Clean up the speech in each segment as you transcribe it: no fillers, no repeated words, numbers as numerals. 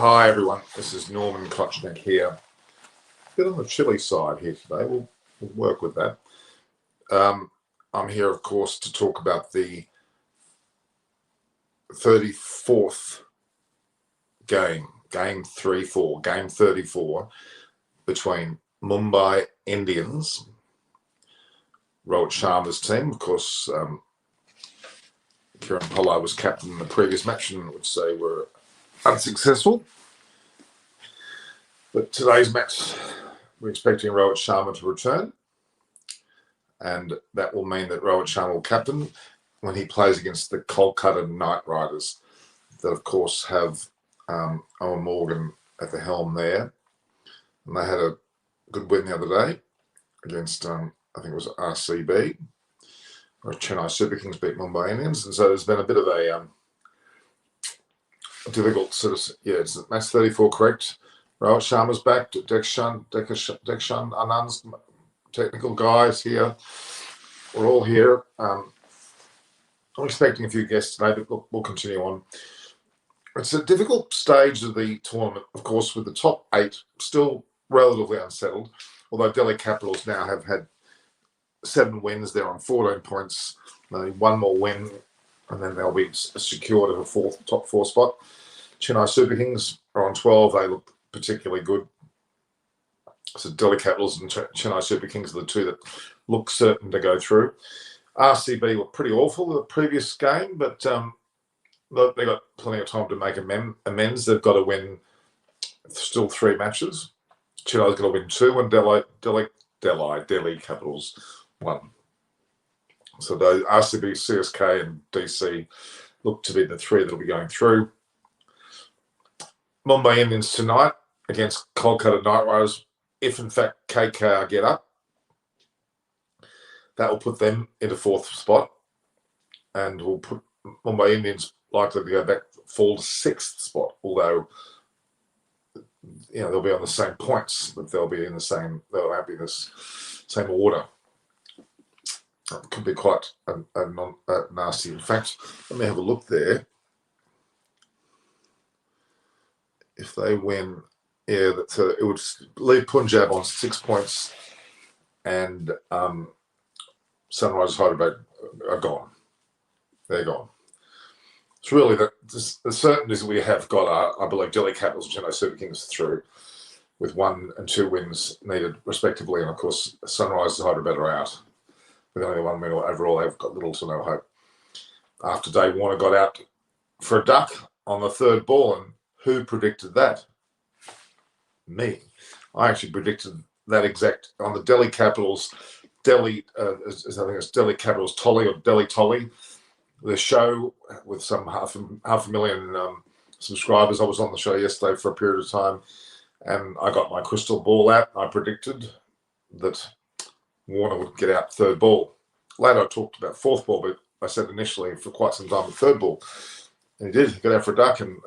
Hi everyone, this is Norman Kochnick here. A bit on the chilly side here today. We'll work with that. I'm here, of course, to talk about the 34th game 34 between Mumbai Indians, Rohit Sharma's team. Of course, Kiran Pillai was captain in the previous match and would say were unsuccessful. But today's match, we're expecting Rohit Sharma to return, and that will mean that Rohit Sharma will captain when he plays against the Kolkata Knight Riders that, of course, have Owen Morgan at the helm there. And they had a good win the other day against, I think it was RCB, or Chennai Super Kings beat Mumbai Indians. And so there's been a bit of a difficult sort of, it's match 34, correct? Rohit Sharma's back, Dekshan Anand's technical guys here. We're all here. I'm expecting a few guests today, but look, we'll continue on. It's a difficult stage of the tournament, of course, with the top 8 still relatively unsettled, although Delhi Capitals now have had 7 wins. They're on 14 points. They need one more win, and then they'll be secured at a top 4 spot. Chennai Super Kings are on 12. They look particularly good. So Delhi Capitals and Chennai Super Kings are the two that look certain to go through. RCB were pretty awful the previous game, but they got plenty of time to make amends. They've got to win still 3 matches. Chennai's got to win 2, and Delhi Capitals 1. So those RCB, CSK, and DC look to be the 3 that will be going through. Mumbai Indians tonight against Kolkata Knight Riders. If in fact KKR get up, that will put them into 4th spot, and will put Mumbai Indians likely to go back, fall to 6th spot. Although, they'll be on the same points, but they'll be in the same. They'll have in this same order. It could be quite nasty. In fact, let me have a look there. If they win, it would leave Punjab on 6 points, and Sunrisers Hyderabad are gone. They're gone. It's really the certainties we have got are, I believe, Delhi Capitals and Chennai Super Kings through, with 1 and 2 wins needed respectively, and of course Sunrisers Hyderabad are out with only 1 win overall. They've got little to no hope. After Dave Warner got out for a duck on the 3rd ball, and who predicted that? Me. I actually predicted that exact on the Delhi Capitals. I think it's Delhi Capitals Tolly or Delhi Tolly, the show with some half a million subscribers. I was on the show yesterday for a period of time, and I got my crystal ball out. I predicted that Warner would get out 3rd ball. Later I talked about 4th ball, but I said initially for quite some time the 3rd ball. And he did. He got out for a duck, and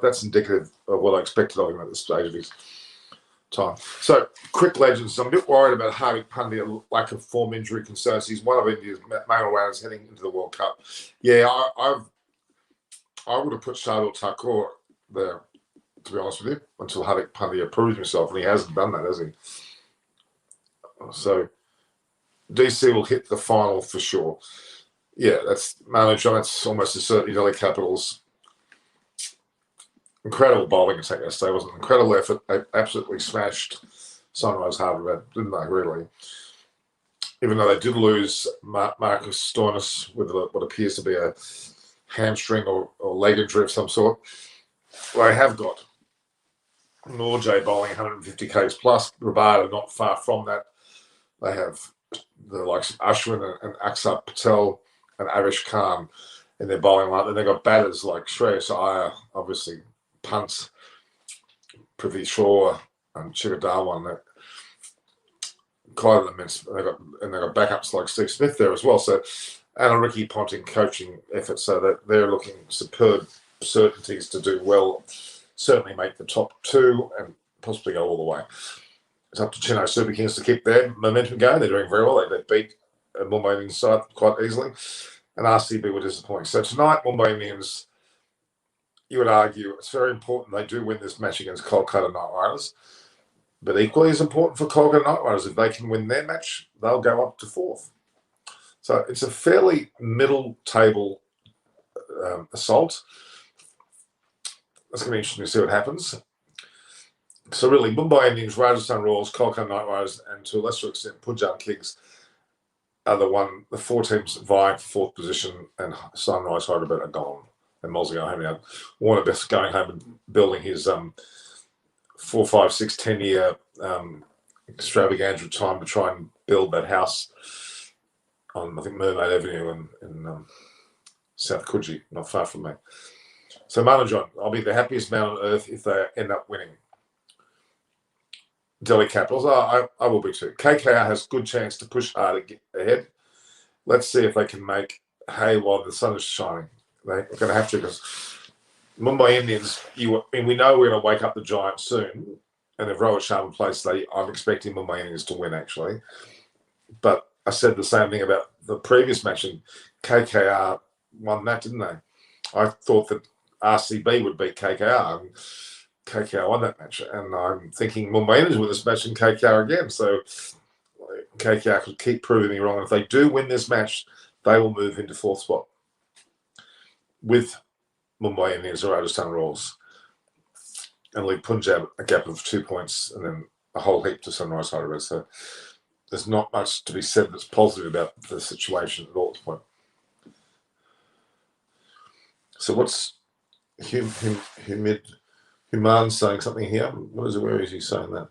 that's indicative of what I expected of him at this stage of his time. So, quick legends. I'm a bit worried about Hardik Pandya, lack of form, injury concerns. He's one of India's main all-rounders heading into the World Cup. Yeah, I would have put Shardul Thakur there, to be honest with you, until Hardik Pandya proves himself, and he hasn't done that, has he? So, DC will hit the final for sure. Yeah, that's Manu John. That's almost a certainty. Delhi Capitals. Incredible bowling attack yesterday, wasn't it? Incredible effort. They absolutely smashed Sunrise Hyderabad, didn't they, really? Even though they did lose Marcus Stoinis with what appears to be a hamstring or leg injury of some sort. They have got Norjay bowling 150 Ks plus. Rabada not far from that. They have the likes of Ashwin and Aksar Patel and Avish Khan in their bowling line. Then they've got batters like Shreyas Iyer, obviously, punts, Prithvi Shaw and Shikhar Dhawan. Quite an immense. They've got backups like Steve Smith there as well. So, and a Ricky Ponting coaching effort, so that they're looking superb certainties to do well. Certainly make the top 2 and possibly go all the way. It's up to Chennai Super Kings to keep their momentum going. They're doing very well. They beat Mumbai Indians side quite easily, and RCB were disappointing. So tonight, Mumbai Indians, you would argue it's very important they do win this match against Kolkata Knight Riders. But equally as important for Kolkata Knight Riders, if they can win their match, they'll go up to 4th. So it's a fairly middle table assault. It's going to be interesting to see what happens. So really, Mumbai Indians, Rajasthan Royals, Kolkata Knight Riders, and to a lesser extent, Punjab Kings are the 4 teams vying for 4th position, and Sunrise Hyderabad are gone. And Mosley going home now. Warner Best going home and building his 4, 5, 6, 10-year extravaganza time to try and build that house on, I think, Mermaid Avenue in South Coogee, not far from me. So, Manu John, I'll be the happiest man on earth if they end up winning. Delhi Capitals, I will be too. KKR has good chance to push hard and get ahead. Let's see if they can make hay while the sun is shining. They're going to have to, because Mumbai Indians, we know we're going to wake up the Giants soon. And if Rohit Sharma plays today, I'm expecting Mumbai Indians to win, actually. But I said the same thing about the previous match, and KKR won that, didn't they? I thought that RCB would beat KKR, and KKR won that match. And I'm thinking Mumbai Indians win this match and KKR again. So KKR could keep proving me wrong. And if they do win this match, they will move into 4th spot with Mumbai Indians or Rajasthan Royals, and leave Punjab a gap of 2 points, and then a whole heap to Sunrise Hyderabad. So there's not much to be said that's positive about the situation at all at this point. So what's Human saying something here? What is it? Where is he saying that?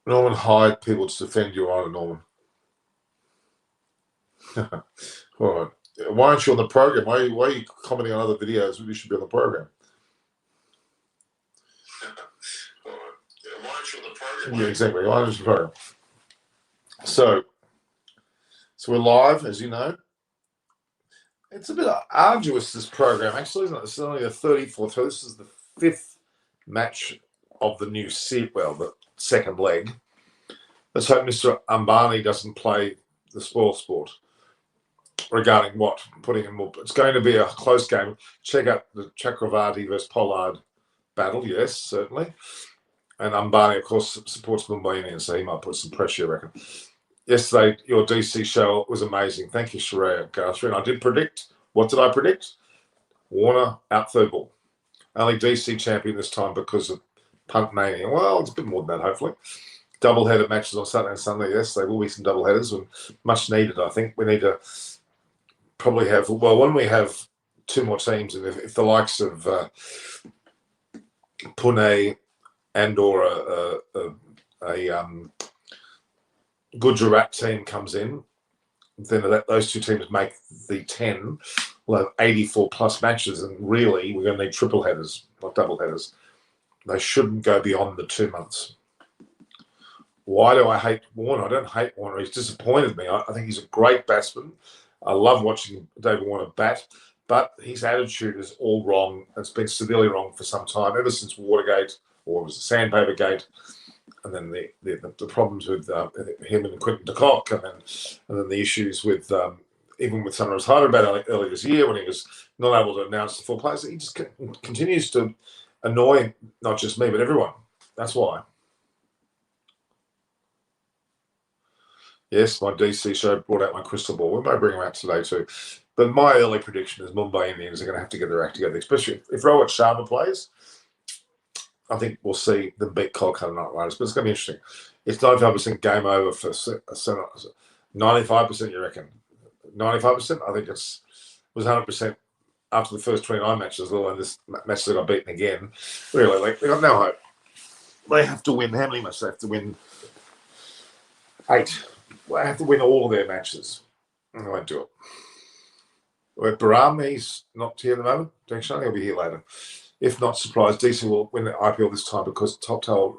Norman, hide people to defend your honour, Norman. All right. Why aren't you on the program? Why are you commenting on other videos when you should be on the program? Why aren't you on the program? Yeah, exactly. Why aren't you on the program? So we're live, as you know. It's a bit arduous, this program, actually, isn't it? It's only the 34th. So this is the 5th match of the new the second leg. Let's hope Mr. Ambani doesn't play the spoil sport. Regarding what? Putting him up. It's going to be a close game. Check out the Chakravarti versus Pollard battle. Yes, certainly. And Ambani, of course, supports Mumbai Indians, so he might put some pressure, I reckon. Yesterday, your DC show was amazing. Thank you, Sharia Guthrie. And I did predict. What did I predict? Warner out 3rd ball. Only DC champion this time because of punt mania. Well, it's a bit more than that, hopefully. Double-headed matches on Saturday and Sunday. Yes, there will be some double-headers, and much needed, I think. We need to probably have, well, when we have 2 more teams, and if the likes of Pune and or a Gujarat team comes in, then those 2 teams make the 10. We'll have 84 plus matches, and really we're going to need triple headers, not double headers. They shouldn't go beyond the 2 months. Why do I hate Warner? I don't hate Warner. He's disappointed me. I think he's a great batsman. I love watching David Warner bat, but his attitude is all wrong. It's been severely wrong for some time, ever since Watergate, or it was the Sandpaper Gate, and then the problems with him and Quinton de Kock, and then the issues with even with Sunrise Hyderabad earlier this year when he was not able to announce the full players. He just continues to annoy not just me but everyone. That's why. Yes, my DC show brought out my crystal ball. We may bring him out today too. But my early prediction is Mumbai Indians are going to have to get their act together, especially if Rohit Sharma plays. I think we'll see them beat Kolkata Knight Riders, but it's going to be interesting. It's 95% game over for 95%, you reckon? 95%? I think it was 100% after the first 29 matches, and this match they got beaten again. Really, they got no hope. They have to win. How many matches? They have to win 8. Well, they have to win all of their matches. I won't do it. With Baram, he's not here at the moment. Actually, he'll be here later. If not, surprised, DC will win the IPL this time because Top Tail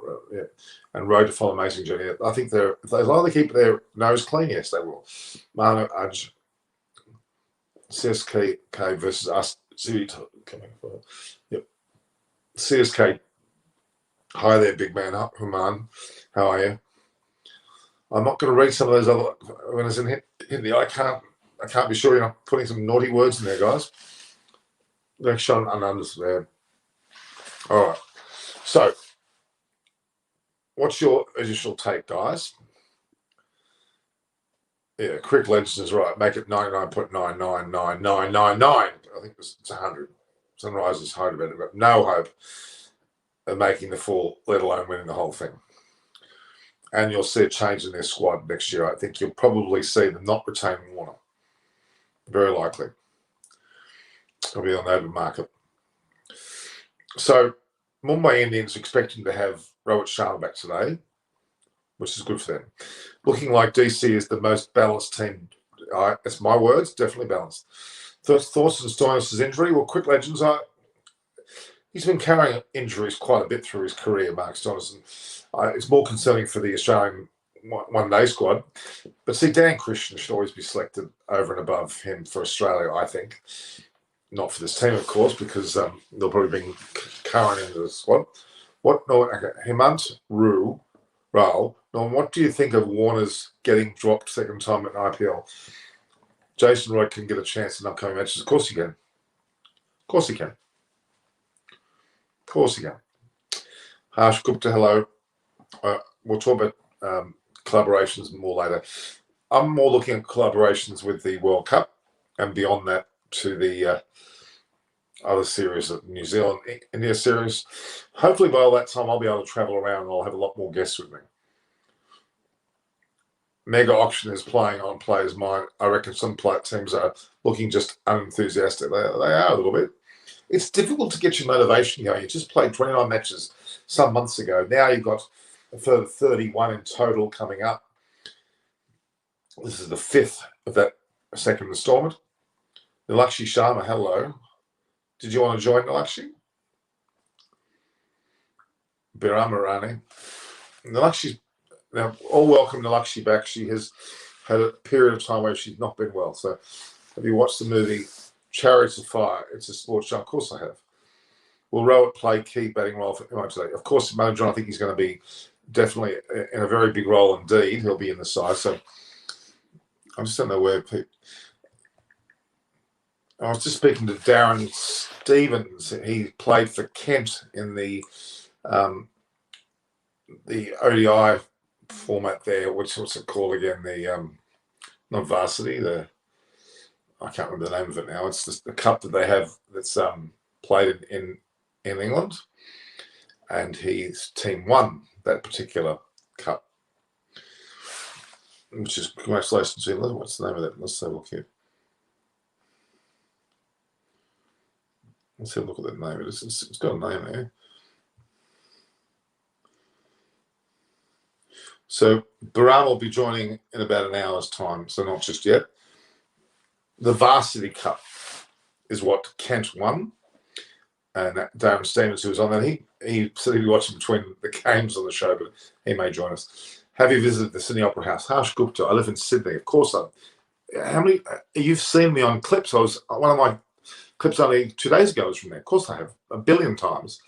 and Road to Follow Amazing Journey. I think as long as they keep their nose clean, yes, they will. Manu Aj, CSK versus us. Yep. CSK. Hi there, big man. Human. How are you? I'm not going to read some of those other winners in Hindi. I can't I can't be sure you're not putting some naughty words in there, guys. Next shot and unders there. All right. So, what's your initial take, guys? Yeah, Crick Legends is right. Make it 99.999999. I think it's 100. Sunrise is hard about it, but no hope of making the full, let alone winning the whole thing. And you'll see a change in their squad next year. I think you'll probably see them not retain Warner. Very likely. It'll be on the open market. So, Mumbai Indians expecting to have Rohit Sharma back today, which is good for them. Looking like DC is the most balanced team. That's my words, definitely balanced. Thorsten Stoinis' injury. Well, Quick Legends are. He's been carrying injuries quite a bit through his career, Mark Stoinis. It's more concerning for the Australian one-day squad. But see, Dan Christian should always be selected over and above him for Australia, I think. Not for this team, of course, because they'll probably bring Curran into the squad. Hemant Rao. Now, what do you think of Warner's getting dropped second time at IPL? Jason Roy can get a chance in upcoming matches. Of course he can. Of course he can. Of course he can. Harsh Gupta, hello. We'll talk about collaborations more later. I'm more looking at collaborations with the World Cup and beyond that to the other series, of New Zealand, India series. Hopefully by that time I'll be able to travel around and I'll have a lot more guests with me. Mega auction is playing on players' mind. I reckon some teams are looking just unenthusiastic. They are a little bit. It's difficult to get your motivation going. You just played 29 matches some months ago. Now you've got a further 31 in total coming up. This is the 5th of that second installment. Nilakshi Sharma, hello. Did you want to join, Nilakshi? Biramarani. Nilakshi, now all welcome Nilakshi back. She has had a period of time where she's not been well. So have you watched the movie Chariots of Fire? It's a sports show. Of course I have. Will Rohit play key batting role for MI today? Of course, John, I think he's going to be definitely in a very big role indeed. He'll be in the side. So I just don't know where people. I was just speaking to Darren Stevens. He played for Kent in the ODI format there. What's it called again? The not varsity. I can't remember the name of it now. It's just the cup that they have that's played in England, and his team won that particular cup, which is congratulations to him. What's the name of that? Let's have a look here. Let's have a look at that name. It's got a name there. So Baram will be joining in about an hour's time, so not just yet. The Varsity Cup is what Kent won, and Darren Stevens, who was on that, he said he'd be watching between the games on the show, but he may join us. Have you visited the Sydney Opera House? Harsh Gupta, I live in Sydney. Of course how many, you've seen me on clips. One of my clips only 2 days ago was from there. Of course I have, a billion times.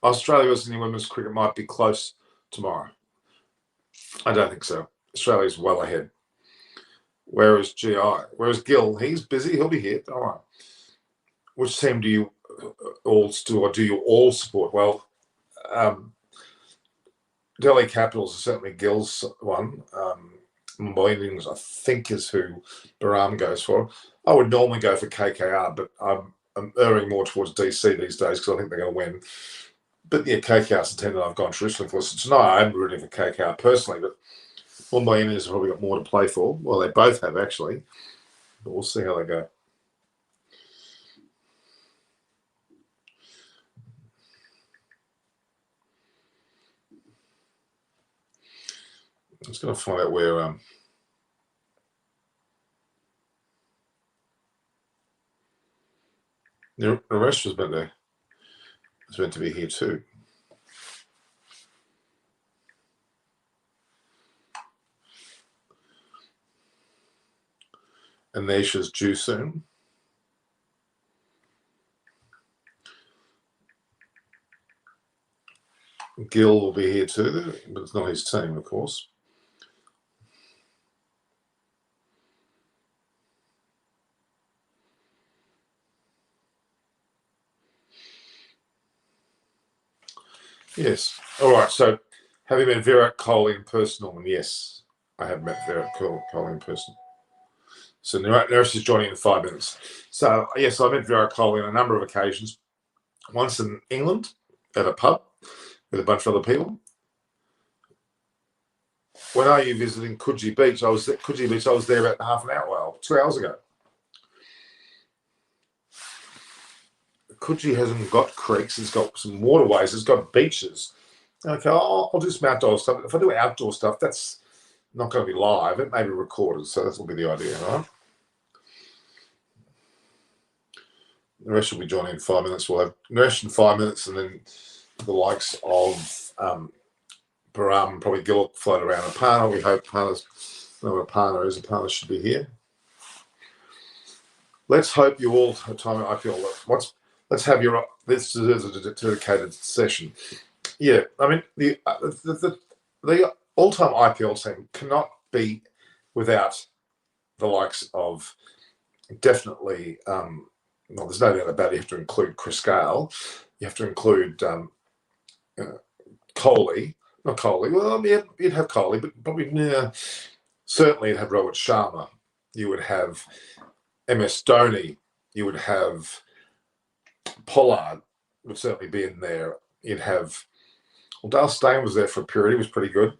Australia versus New women's cricket might be close tomorrow. I don't think so. Australia's well ahead. Whereas Gil, he's busy. He'll be here. All right. Which team do you all support? Well, Delhi Capitals is certainly Gil's one. Mumbai Indians, I think, is who Baram goes for. I would normally go for KKR, but I'm erring more towards DC these days because I think they're going to win. But yeah, KKR's a team that I've gone traditionally for. So tonight I'm rooting for KKR personally, but Mumbai Indians have probably got more to play for. Well, they both have actually, but we'll see how they go. I'm just going to find out where the rest was meant to be here too. Anisha's due soon. Gil will be here too, but it's not his team, of course. Yes. All right. So, have you met Virat Kohli in person, Norman? Yes, I have met Virat Kohli in person. So, Naresh is joining in 5 minutes. So, yes, I met Virat Kohli on a number of occasions. Once in England at a pub with a bunch of other people. When are you visiting Coogee Beach? I was at Coogee Beach. I was there about half an hour, well, 2 hours ago. Coogee hasn't got creeks. It's got some waterways. It's got beaches. Okay, I'll do some outdoor stuff. If I do outdoor stuff, that's not going to be live. It may be recorded, so that will be the idea, right? Naresh will be joining in 5 minutes. We'll have Naresh in 5 minutes, and then the likes of Baram, probably Gil float around Apana. We hope Apana's know what Apana is. Apana should be here. Let's hope you all have time. I feel let's have your this is a dedicated session. Yeah, I mean the all-time IPL team cannot be without the likes of definitely. Well, there's no doubt about it. You have to include Chris Gale. You have to include Kohli. Not Kohli. Well, yeah, you'd have Kohli, but probably certainly you'd have Robert Sharma. You would have MS Dhoni. You would have Pollard. Would certainly be in there. You'd have Dale Steyn was there for a period. He was pretty good.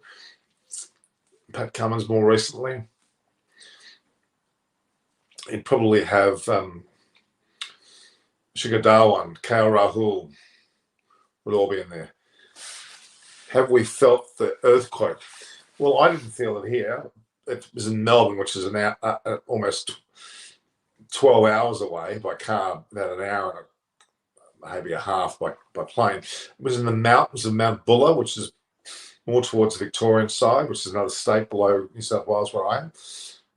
Pat Cummins more recently. You'd probably have Shikhar Dhawan, KL Rahul would all be in there. Have we felt the earthquake? Well, I didn't feel it here. It was in Melbourne, which is almost 12 hours away by car, about an hour and maybe a half by plane. It was in the mountains of Mount Buller, which is more towards the Victorian side, which is another state below New South Wales where I am.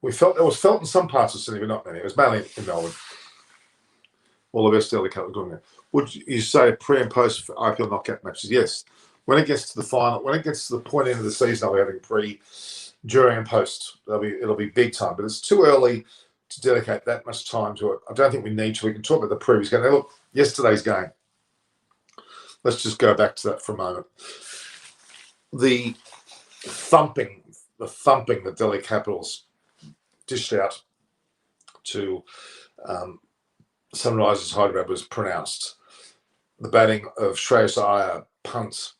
It was felt in some parts of Sydney, but not many. It was mainly in Melbourne. All the best early cut doing that. Would you say pre and post for IPL knockout matches? Yes. When it gets to the final, when it gets to the point end of the season, I'll be having pre, during, and post. It'll be big time, but it's too early to dedicate that much time to it. I don't think we need to. We can talk about the previous game. Now, look, yesterday's game. Let's just go back to that for a moment. The thumping that Delhi Capitals dished out to Sunrisers Hyderabad was pronounced. The batting of Shreyas Iyer, punts,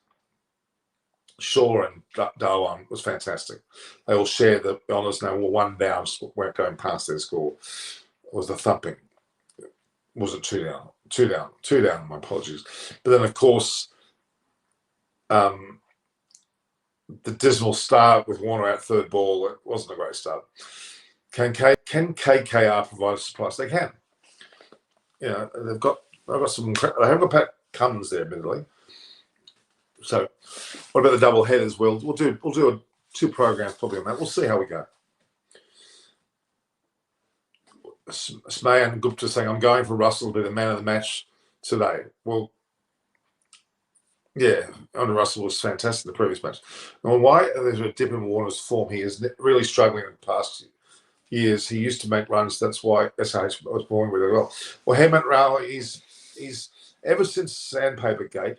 Shaw and Dhawan was fantastic. They all shared the honours. They were one down, weren't going past their score. It was the thumping. Was it two down? Two down. My apologies. But then, of course, the dismal start with Warner out third ball. It wasn't a great start. Can KKR provide a surprise? They can. You know, they've got some. They haven't got Pat Cummins there, admittedly. So, what about the double headers? We'll do 2 programs probably on that. We'll see how we go. Smayan Gupta saying, I'm going for Russell to be the man of the match today. Well, yeah, Andrew Russell was fantastic in the previous match. And why there's a dip in Warner's form? He is really struggling in the past years. He used to make runs. That's why SH was born with it as well. Well, Hemant Rao, he's ever since Sandpaper Gate,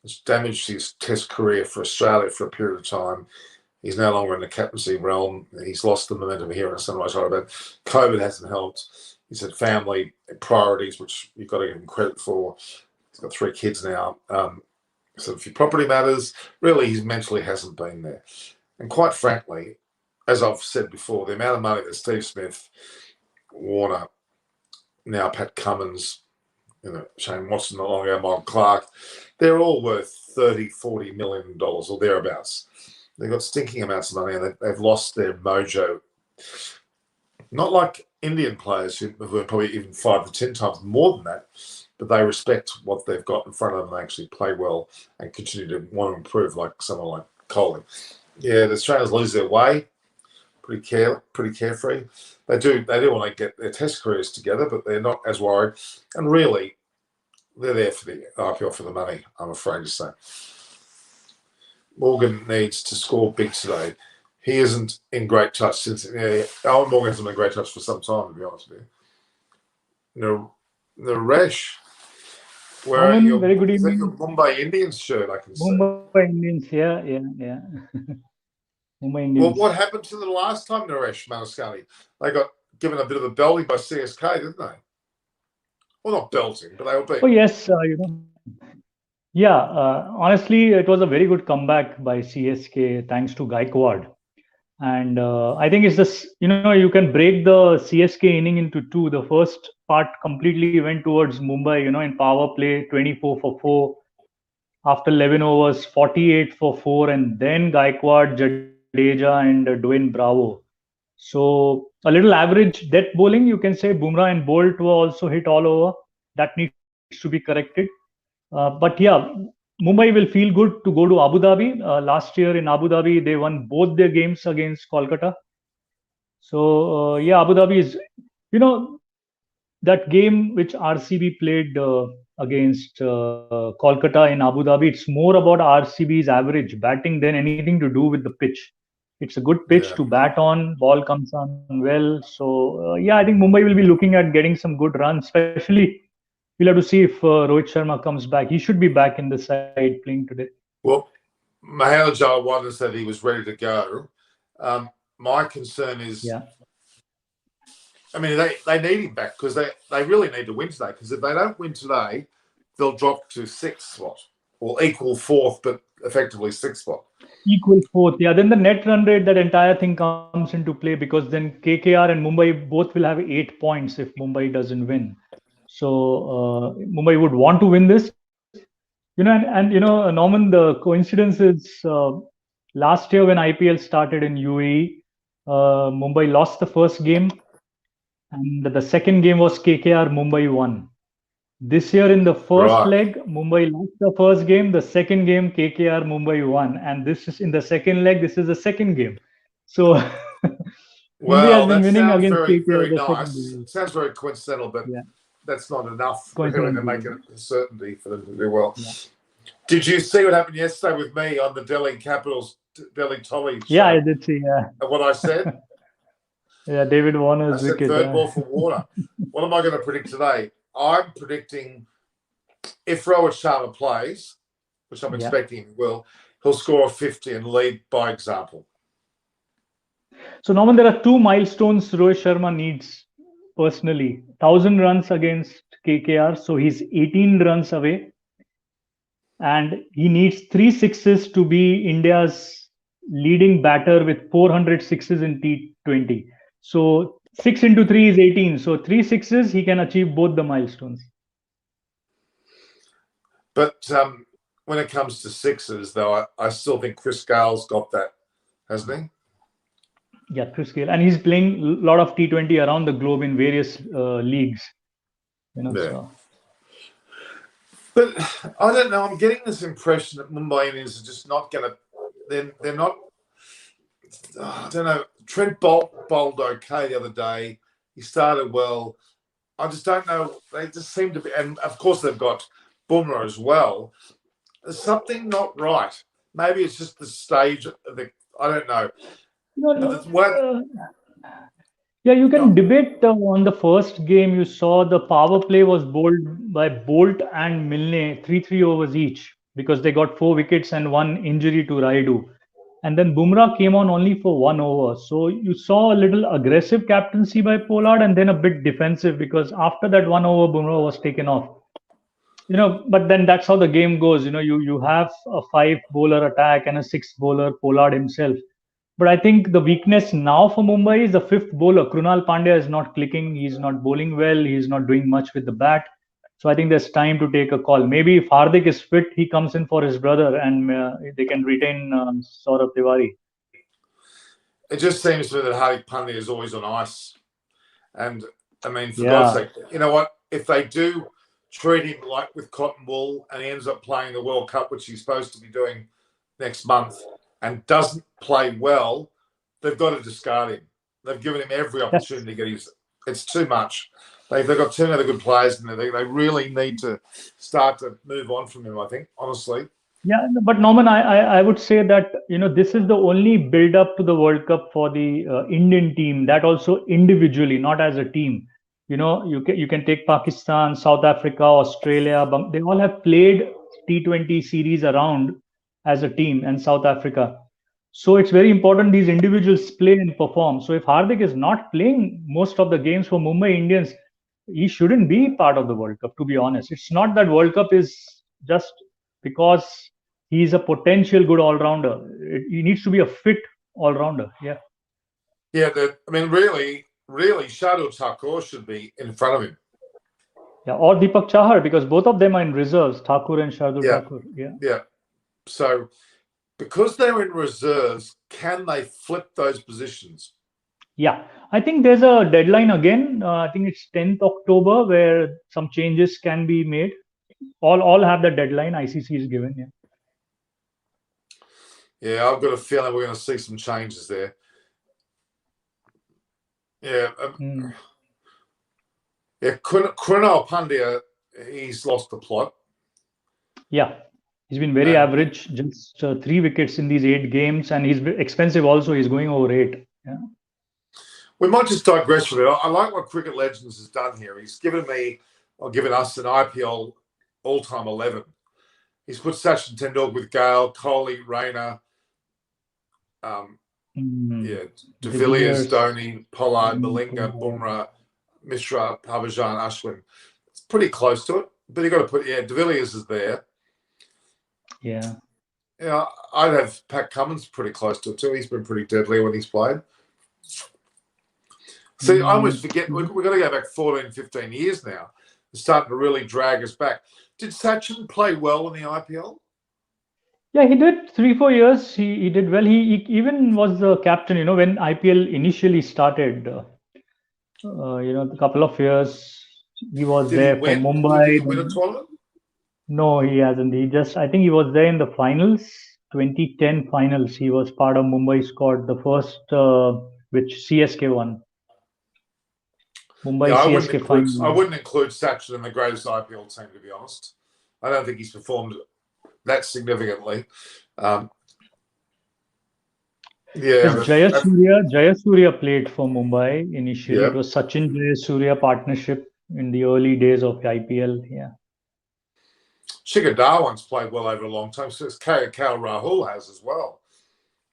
it's damaged his test career for Australia for a period of time. He's no longer in the captaincy realm. He's lost the momentum here in Sunrise Hyderabad. COVID hasn't helped. He's had family priorities, which you've got to give him credit for. He's got 3 kids now. So a few property matters. Really, he mentally hasn't been there. And quite frankly, as I've said before, the amount of money that Steve Smith, Warner, now Pat Cummins, Shane Watson, no longer Michael Clark, they're all worth $30-40 million or thereabouts. They've got stinking amounts of money, and they've lost their mojo. Not like Indian players who are probably even 5 to 10 times more than that, but they respect what they've got in front of them and they actually play well and continue to want to improve, like someone like Kohli. Yeah, the Australians lose their way, pretty carefree. They do want to get their test careers together, but they're not as worried. And really, they're there for the IPL for the money, I'm afraid to say. Morgan needs to score big today. He isn't in great touch since Alan Morgan hasn't been in great touch for some time, to be honest with you. Naresh, wearing Norman, your, very good is that your evening. Mumbai Indians shirt? I can see. Mumbai Indians, yeah. Mumbai Well, Indians. what happened to them the last time, Naresh Manaskani? They got given a bit of a belting by CSK, didn't they? Well, not belting, but they were Oh beaten. yes, yeah. Honestly, it was a very good comeback by CSK thanks to Gaikwad. And I think it's this, you can break the CSK inning into two. The first part completely went towards Mumbai, in power play, 24 for 4. After 11 overs, 48 for 4. And then Gaikwad, Jadeja, and Dwayne Bravo. So a little average death bowling, you can say. Bumrah and Bolt were also hit all over. That needs to be corrected. But yeah, Mumbai will feel good to go to Abu Dhabi. Last year in Abu Dhabi, they won both their games against Kolkata. So yeah, Abu Dhabi is, that game which RCB played against Kolkata in Abu Dhabi. It's more about RCB's average batting than anything to do with the pitch. It's a good pitch Yeah. to bat on. Ball comes on well. So yeah, I think Mumbai will be looking at getting some good runs. Especially, we'll have to see if Rohit Sharma comes back. He should be back in the side playing today. Well, Mahalajal Wanda said he was ready to go. My concern is, Yeah. I mean, they need him back because they really need to win today. Because if they don't win today, they'll drop to sixth spot or equal fourth, but effectively sixth spot. Equal fourth. Yeah. Then the net run rate, that entire thing comes into play because then KKR and Mumbai both will have 8 points if Mumbai doesn't win. So Mumbai would want to win this. Norman, the coincidence is last year when IPL started in UAE, Mumbai lost the first game, and the second game was KKR. Mumbai won. This year in the first Right. leg, Mumbai lost the first game. The second game, KKR Mumbai won, and this is in the second leg. This is the second game. So Mumbai has Well, been that winning sounds against very, KKR very the second nice. game. It sounds very coincidental, but Yeah, that's not enough really to make coincidentally. it a certainty for them to do well. Yeah, Did you see what happened yesterday with me on the Delhi Capitals Delhi Tolly yeah, I show? did see. Yeah, And what I said? yeah, David I Warner's said wicket. third ball for Warner. What am I going to predict today? I'm predicting if Rohit Sharma plays, which I'm Yeah. expecting he will, he'll score a 50 and lead by example. So Norman, there are two milestones Rohit Sharma needs personally: 1,000 runs against KKR. So he's 18 runs away, and he needs three sixes to be India's leading batter with 400 sixes in T20. So 6 into 3 is 18. So three sixes, he can achieve both the milestones. But when it comes to sixes, though, I still think Chris Gale's got that, hasn't he? Yeah, Chris Gayle, and he's playing a lot of T20 around the globe in various leagues. Yeah. So But I don't know. I'm getting this impression that Mumbai Indians are just not going to. They're not. I don't know. Trent Bolt bowled okay the other day. He started well. I just don't know. They just seem to be, and of course they've got Bumrah as well. There's something not right. Maybe it's just the stage of the. I don't know. yeah, you can debate on the first game. You saw the power play was bowled by Bolt and Milne, 3 overs each, because they got 4 wickets and one injury to Raidu. And then Bumrah came on only for 1 over. So you saw a little aggressive captaincy by Pollard and then a bit defensive because after that 1 over, Bumrah was taken off. But then that's how the game goes. You have a 5 bowler attack and a 6 bowler, Pollard himself. But I think the weakness now for Mumbai is the fifth bowler. Krunal Pandya is not clicking. He's not bowling well. He's not doing much with the bat. So I think there's time to take a call. Maybe if Hardik is fit, he comes in for his brother and they can retain Saurabh Tiwari. It just seems to me that Hardik Pandya is always on ice. And I mean, for Yeah. God's sake, you know what? If they do treat him like with cotton wool and he ends up playing the World Cup, which he's supposed to be doing next month, and doesn't play well, they've got to discard him. They've given him every opportunity to get his. It's too much. They've got too many good players in there. They really need to start to move on from him, I think, honestly. Yeah, but Norman, I would say that this is the only build up to the World Cup for the Indian team. That also individually, not as a team. You can take Pakistan, South Africa, Australia. They all have played T20 series around as a team, and South Africa. So it's very important these individuals play and perform. So if Hardik is not playing most of the games for Mumbai Indians, he shouldn't be part of the World Cup. To be honest, it's not that World Cup is just because he's a potential good all rounder. He needs to be a fit all rounder. Yeah. Yeah, really, Shardul Thakur should be in front of him. Yeah, or Deepak Chahar, because both of them are in reserves, Thakur and Shardul Thakur. Yeah. So, because they're in reserves, can they flip those positions? Yeah, I think there's a deadline again. I think it's 10th October where some changes can be made. All have the deadline ICC is given. Yeah. Yeah, I've got a feeling we're going to see some changes there. Yeah. Yeah, Krunal Pandya, he's lost the plot. Yeah, he's been very average, just 3 wickets in these 8 games, and he's expensive also. He's going over 8. Yeah. We might just digress from it. I like what Cricket Legends has done here. He's given us an IPL all-time 11. He's put Sachin Tendulkar with Gale, Kohli, Rayner, De Villiers, Dhoni, Pollard, Malinga, Bumrah, Mishra, Harbhajan, Ashwin. It's pretty close to it, but you got to put De Villiers is there. Yeah. Yeah, I'd have Pat Cummins pretty close to it too. He's been pretty deadly when he's played. See, I always forget, we've got to go back 14, 15 years now. It's starting to really drag us back. Did Sachin play well in the IPL? Yeah, he did 3-4 years. He did well. He even was the captain, when IPL initially started, a couple of years. He was there for Mumbai. Did he win a tournament? No, he hasn't. I think he was there in the finals, 2010 finals. He was part of Mumbai squad, the first which CSK won. Mumbai CSK finals. I wouldn't include Sachin in the greatest IPL team, to be honest. I don't think he's performed that significantly. Jayasuriya played for Mumbai initially. Yeah. It was Sachin Jayasuriya partnership in the early days of the IPL. Yeah. Shikhar Dhawan's played well over a long time. So it's KKR Rahul has as well.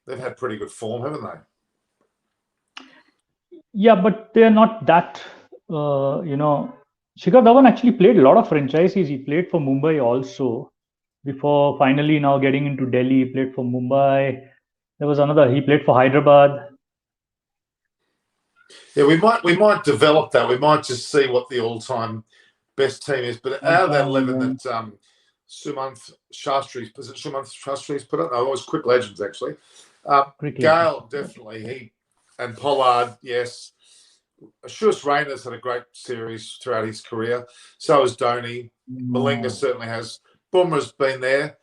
They've had pretty good form, haven't they? Yeah, but they're not that. Shikhar Dhawan actually played a lot of franchises. He played for Mumbai also before finally now getting into Delhi. He played for Mumbai. There was another. He played for Hyderabad. Yeah, we might develop that. We might just see what the all-time best team is. But out of that 11 that Sumanth Shastri's put up, no, it was Quick Legends actually. Gale, definitely. And Pollard, yes. Ashus Rayner's had a great series throughout his career. So has Dhoni. Malinga certainly has. Bumrah's been there.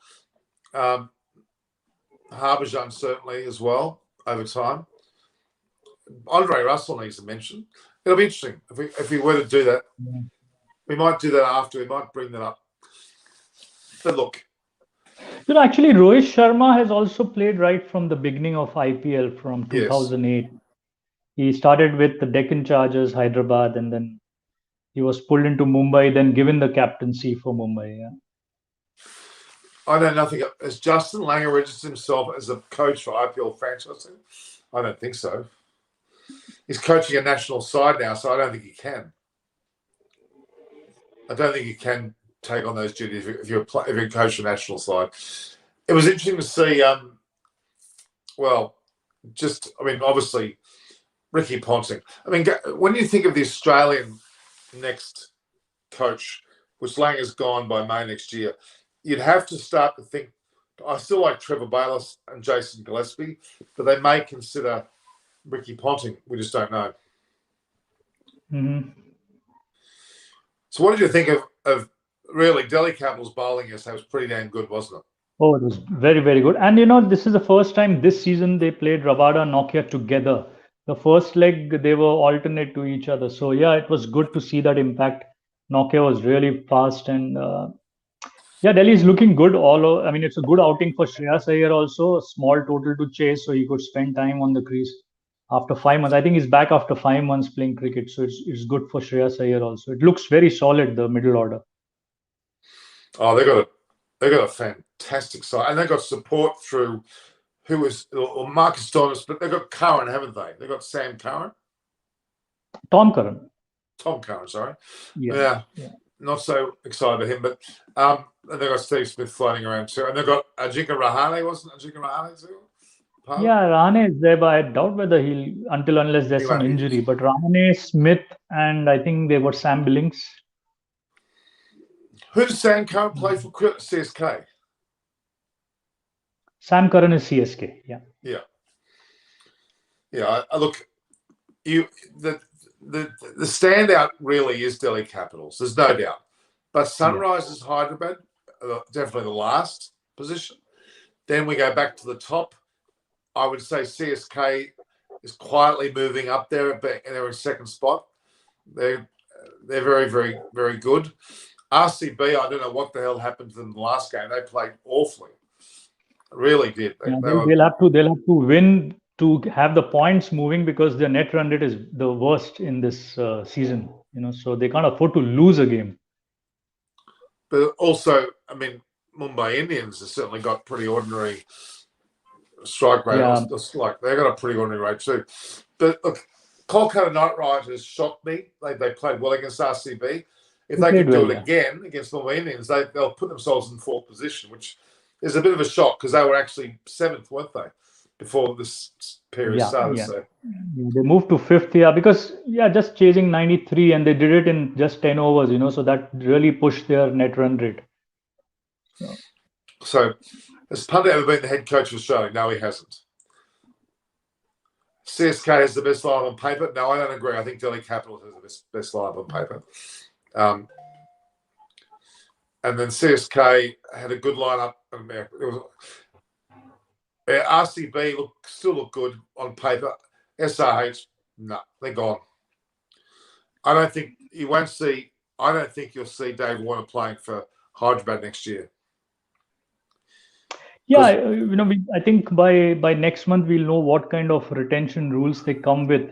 Harbhajan certainly as well over time. Andre Russell needs to mention. It'll be interesting if we were to do that. We might do that after. We might bring that up. But look. Actually, Rohit Sharma has also played right from the beginning of IPL from 2008. Yes. He started with the Deccan Chargers, Hyderabad, and then he was pulled into Mumbai, then given the captaincy for Mumbai. Yeah. I know nothing. Has Justin Langer registered himself as a coach for IPL franchise? I don't think so. He's coaching a national side now, so I don't think he can. I don't think he can take on those duties if you're coaching a national side. It was interesting to see. Obviously, Ricky Ponting. When you think of the Australian next coach, which Langer's gone by May next year, you'd have to start to think. I still like Trevor Bayliss and Jason Gillespie, but they may consider Ricky Ponting. We just don't know. Mm-hmm. So what did you think of really Delhi Capitals bowling yesterday? Was pretty damn good, wasn't it? Oh, it was very, very good. And this is the first time this season they played Rabada and Nokia together. The first leg, they were alternate to each other. So, yeah, it was good to see that impact. Nokia was really fast and, Delhi is looking good. It's a good outing for Shreyas Iyer also. A small total to chase, so he could spend time on the crease. after 5 months. I think he's back after 5 months playing cricket, so it's good for Shreyas Iyer also. It looks very solid, the middle order. Oh, they got a fantastic side, and they got support through Marcus Thomas, but they've got Curran, haven't they? They've got Sam Curran. Tom Curran. Tom Curran, sorry. Yeah. Not so excited about him, but and they've got Steve Smith floating around too, and they've got Ajika Rahane, wasn't Ajika Rahane too? Yeah, Rahane is there, but I doubt whether unless there's some injury. But Rahane, Smith, and I think they were Sam Billings. Who does Sam Curran play for CSK? Sam Curran is CSK. Yeah. Look, the standout really is Delhi Capitals. There's no doubt, but Sunrisers Hyderabad, definitely the last position. Then we go back to the top. I would say CSK is quietly moving up there, but they're in second spot. They're very, very, very good. RCB, I don't know what the hell happened to them in the last game. They played awfully. Really did. They'll have to win to have the points moving, because their net run rate is the worst in this season. So they can't afford to lose a game. But also, I mean, Mumbai Indians have certainly got pretty ordinary strike rate. Yeah. Like they've got a pretty ordinary rate too. But look, Kolkata Knight Riders shocked me. They played well against RCB. If they could do it again against Mumbai Indians, they'll put themselves in fourth position, which is a bit of a shock because they were actually seventh, weren't they, before this period started? Yeah. So. They moved to fifth, just chasing 93, and they did it in just 10 overs, so that really pushed their net run rate. So has Pandit ever been the head coach of Australia? No, he hasn't. CSK has the best lineup on paper. No, I don't agree. I think Delhi Capitals has the best lineup on paper. And then CSK had a good lineup. RCB still look good on paper. SRH, no, they're gone. I don't think you'll see Dave Warner playing for Hyderabad next year. Yeah, I think by next month we'll know what kind of retention rules they come with.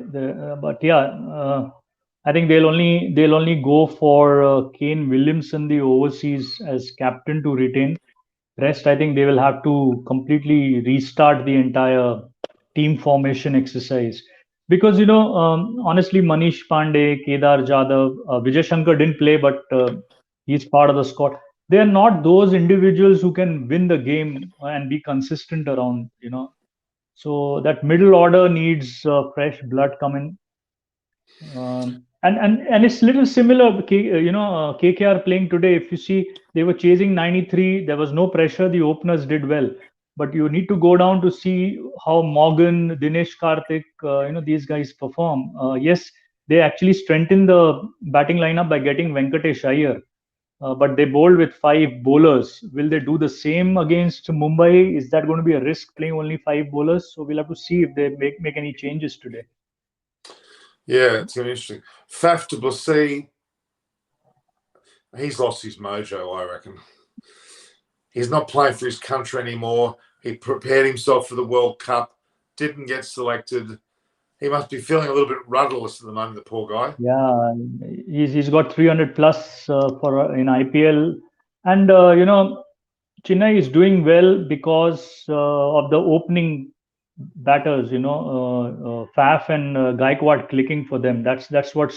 I think they'll only go for Kane Williamson, the overseas, as captain to retain. Rest, I think they will have to completely restart the entire team formation exercise, because honestly, Manish Pandey, Kedar Jadhav, Vijay Shankar didn't play, but he's part of the squad. They are not those individuals who can win the game and be consistent around. So that middle order needs fresh blood coming. And it's a little similar, KKR playing today. If you see, they were chasing 93. There was no pressure. The openers did well. But you need to go down to see how Morgan, Dinesh Karthik, these guys perform. Yes, they actually strengthened the batting lineup by getting Venkatesh Iyer. But they bowled with 5 bowlers. Will they do the same against Mumbai? Is that going to be a risk, playing only 5 bowlers? So we'll have to see if they make any changes today. Yeah, it's going to be interesting. Faf du Plessis, he's lost his mojo, I reckon. He's not playing for his country anymore. He prepared himself for the World Cup, didn't get selected. He must be feeling a little bit rudderless at the moment, the poor guy. Yeah, he's got 300 plus in IPL. And, Chennai is doing well because of the opening batters, Faf and Gaikwad clicking for them. That's why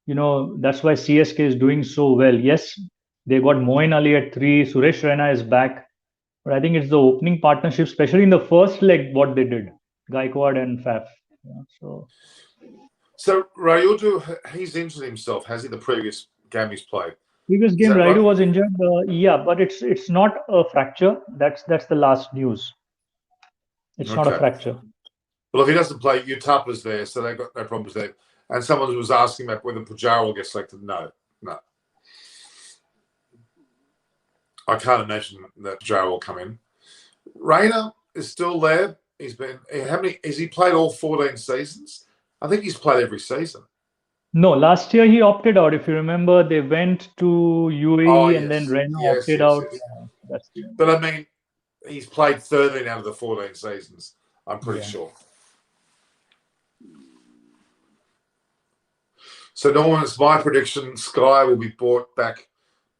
CSK is doing so well. Yes, they got Moeen Ali at 3, Suresh Raina is back, but I think it's the opening partnership, especially in the first leg, what they did, Gaikwad and Faf. So Rayudu, he's injured himself, has he? The previous game he's played. Previous game, Rayudu was injured. But it's not a fracture. That's the last news. It's not a fracture. Well, if he doesn't play, Utapa's there, so they've got no problems there. And someone was asking about whether Pujara will get selected. No. I can't imagine that Pujara will come in. Raina is still there. Has he played all 14 seasons? I think he's played every season. No, last year he opted out. If you remember, they went to UAE and then Raina opted out. Yes. But I mean, he's played 13 out of the 14 seasons, I'm pretty sure. So, Norman, it's my prediction Sky will be bought back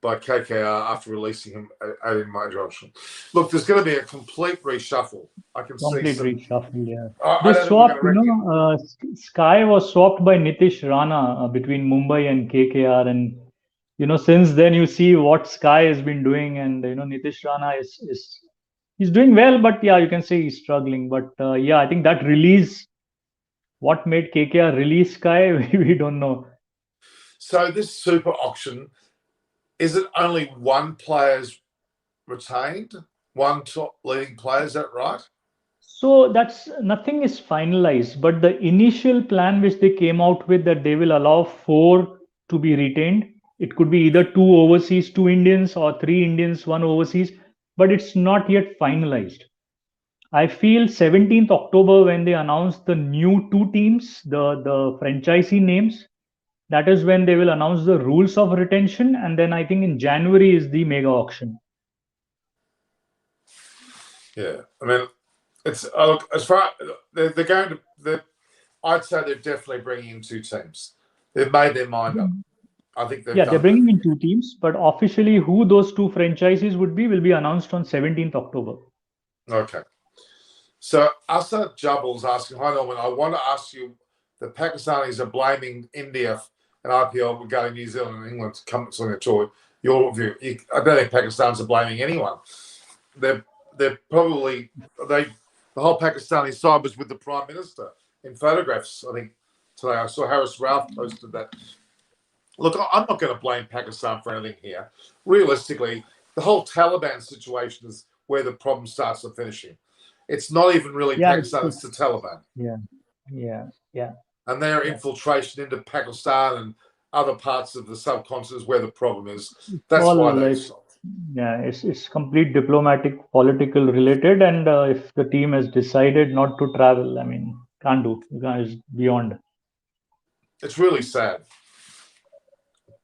by KKR after releasing him at in major option. Look, there's going to be a complete reshuffle. I can see Complete some. reshuffle, yeah. I They don't think we're going swapped, to reckon. Sky was swapped by Nitish Rana between Mumbai and KKR, and since then you see what Sky has been doing, and Nitish Rana is he's doing well, but yeah, you can say he's struggling. But yeah, I think that release, what made KKR release Sky, we don't know. So, this super auction, is it only one player's retained? One top leading player, is that right? So that's nothing is finalized, but the initial plan which they came out with, that they will allow four to be retained. It could be either two overseas, two Indians, or three Indians, one overseas, but it's not yet finalized. I feel 17th October, when they announce the new two teams, the franchisee names, that is when they will announce the rules of retention, and then I think in January is the mega auction. Yeah, I mean, it's look, as far they're going to. I'd say they're definitely bringing in two teams. They've made their mind up. I think they've Yeah, they're done bringing in two teams, but officially who those two franchises would be will be announced on 17th October. Okay. So Asa Jubbal's asking, hi Norman, I want to ask you, the Pakistanis are blaming India and IPL regarding New Zealand and England to come on their tour. Your view? I don't think Pakistanis are blaming anyone. They're probably the whole Pakistani side was with the Prime Minister in photographs. I think today I saw Harris Ralph posted that. Look, I'm not going to blame Pakistan for anything here. Realistically, the whole Taliban situation is where the problem starts and finishing. It's not even really Pakistan, it's the Taliban. Yeah. And their infiltration into Pakistan and other parts of the subcontinent is where the problem is. That's why they stopped. Yeah, it's complete diplomatic, political related, and if the team has decided not to travel, I mean, can't do. It's beyond. It's really sad.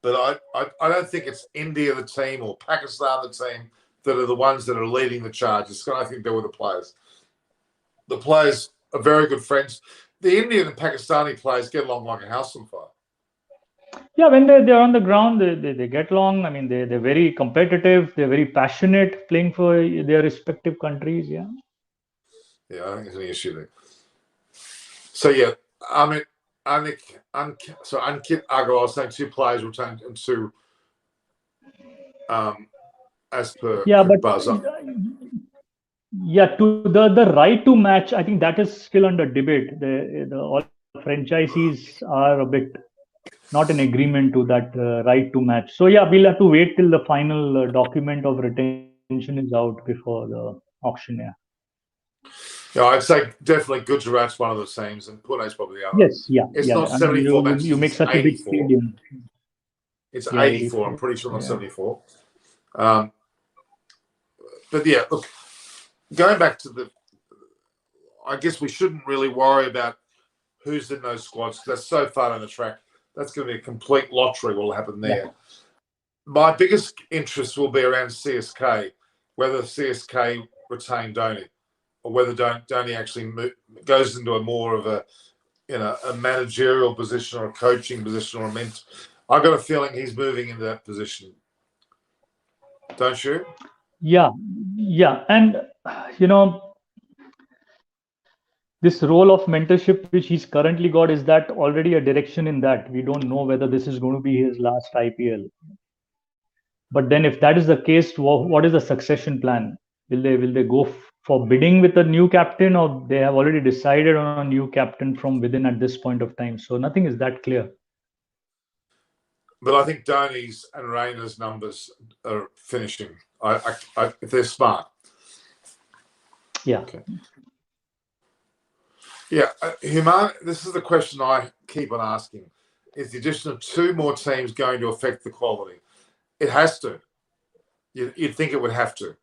But I don't think it's India, the team, or Pakistan, the team, that are the ones that are leading the charge. I think they were the players. The players are very good friends. The Indian and Pakistani players get along like a house on fire. Yeah, when they're on the ground, they get along. I mean, they're very competitive. They're very passionate playing for their respective countries. Yeah. Yeah, I think there's an issue there. So, yeah, I mean, Ankit Agarwal saying two players retained and two as per buzzer. Yeah, to the right to match, I think that is still under debate. The all franchisees are a bit not in agreement to that right to match. So yeah, we'll have to wait till the final document of retention is out before the auction. Yeah, I'd say definitely Gujarat's one of the teams, and Pune's probably the other. Yes, yeah. It's not 74 matches. You make such a big stadium. It's 84. I'm pretty sure not 74. But yeah, look, going back to I guess we shouldn't really worry about who's in those squads. That's so far down the track. That's going to be a complete lottery what will happen there. Yeah. My biggest interest will be around CSK, whether CSK retain Dhoni or whether Dhoni actually goes into a more of a managerial position or a coaching position or a mentor. I got a feeling he's moving into that position. Don't you? Yeah. And, this role of mentorship which he's currently got, is that already a direction in that? We don't know whether this is going to be his last IPL. But then if that is the case, what is the succession plan? Will they go for bidding with a new captain, or they have already decided on a new captain from within at this point of time? So nothing is that clear. But I think Dhoni's and Raina's numbers are finishing. If they're smart. Yeah. Okay. Yeah, this is the question I keep on asking. Is the addition of two more teams going to affect the quality? It has to. You'd think it would have to.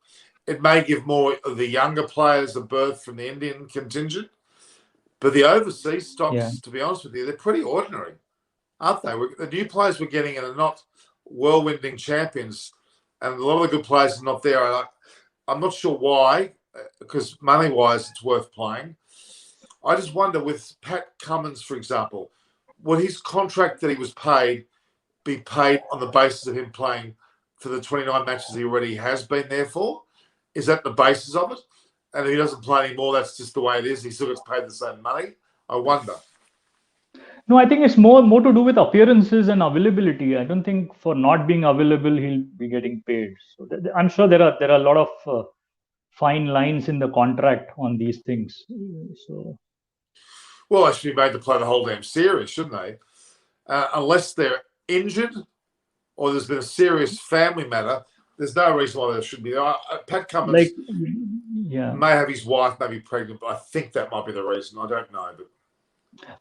It may give more of the younger players a berth from the Indian contingent, but the overseas stocks, to be honest with you, they're pretty ordinary, aren't they? The new players we're getting in are not whirlwinding champions, and a lot of the good players are not there. I'm not sure why, because money-wise, it's worth playing. I just wonder with Pat Cummins, for example, will his contract that he was paid be paid on the basis of him playing for the 29 matches he already has been there for? Is that the basis of it? And if he doesn't play anymore, that's just the way it is. He still gets paid the same money. I wonder. No, I think it's more to do with appearances and availability. I don't think for not being available he'll be getting paid. So I'm sure there are a lot of fine lines in the contract on these things. So, well, they should be made to play the whole damn series, shouldn't they? Unless they're injured or there's been a serious family matter, there's no reason why there should be. Pat Cummins may have his wife may be pregnant, but I think that might be the reason. I don't know, but.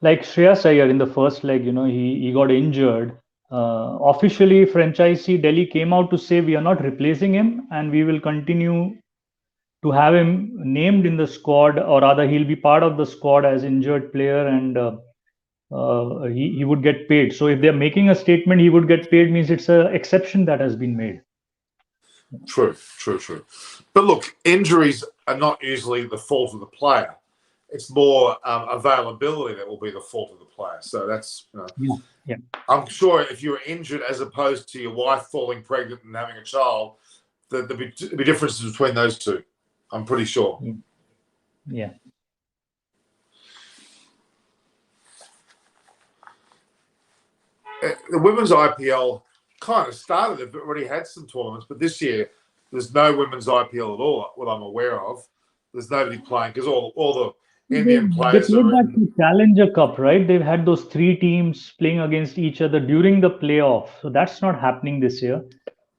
Like Shreyas Iyer in the first leg, he got injured. Officially, franchisee Delhi came out to say we are not replacing him and we will continue to have him named in the squad, or rather he'll be part of the squad as injured player, and he would get paid. So if they're making a statement he would get paid, means it's an exception that has been made. True. But look, injuries are not usually the fault of the player. It's more availability that will be the fault of the player. So that's, yeah. I'm sure if you're injured as opposed to your wife falling pregnant and having a child, there'll be differences between those two. I'm pretty sure. Yeah. The women's IPL kind of started. They've already had some tournaments, but this year there's no women's IPL at all, what I'm aware of. There's nobody playing because all the Indian players they played that Challenger Cup, right? They've had those 3 teams playing against each other during the playoff. So that's not happening this year.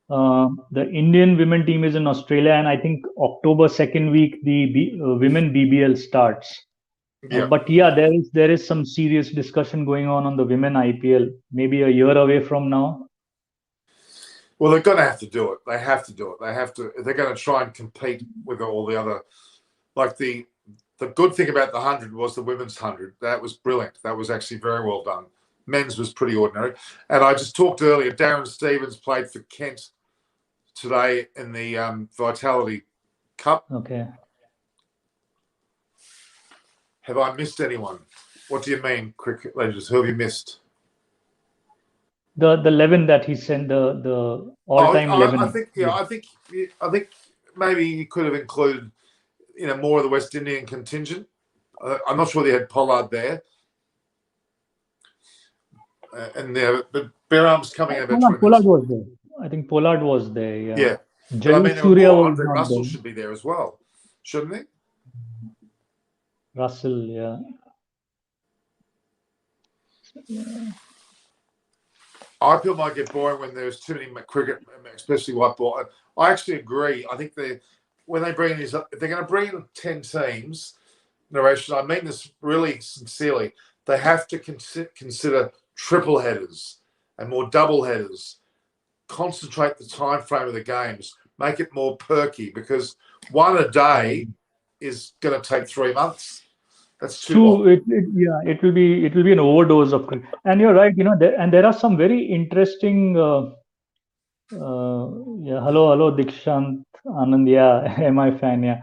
The Indian women team is in Australia, and I think October 2nd week the women BBL starts. But there is some serious discussion going on the women IPL, maybe a year away from now. Well, they're going to have to do it. They have to do it. They have to. If they're going to try and compete with all the other, like the good thing about the 100 was the women's 100. That was brilliant. That was actually very well done. Men's was pretty ordinary. And I just talked earlier, Darren Stevens played for Kent today in the Vitality Cup. Okay. Have I missed anyone? What do you mean, cricket legends? Who have you missed? The 11 that he sent, the all-time 11. I think maybe you could have included, more of the West Indian contingent. I'm not sure they had Pollard there. But Beram's coming in about Pollard was there. I think Pollard was there. Yeah. But Andre Russell should be there as well, shouldn't he? Russell, yeah. IPL might get boring when there's too many cricket, especially white ball. I actually agree. I think when they bring these, if they're going to bring in 10 teams, Naresh, I mean this really sincerely, they have to consider triple headers and more double headers. Concentrate the time frame of the games, make it more perky, because one a day is going to take 3 months. That's too long. It will be an overdose of cricket. And you're right, there are some very interesting. Hello, Dikshant Anand. Yeah, MI fan. Yeah,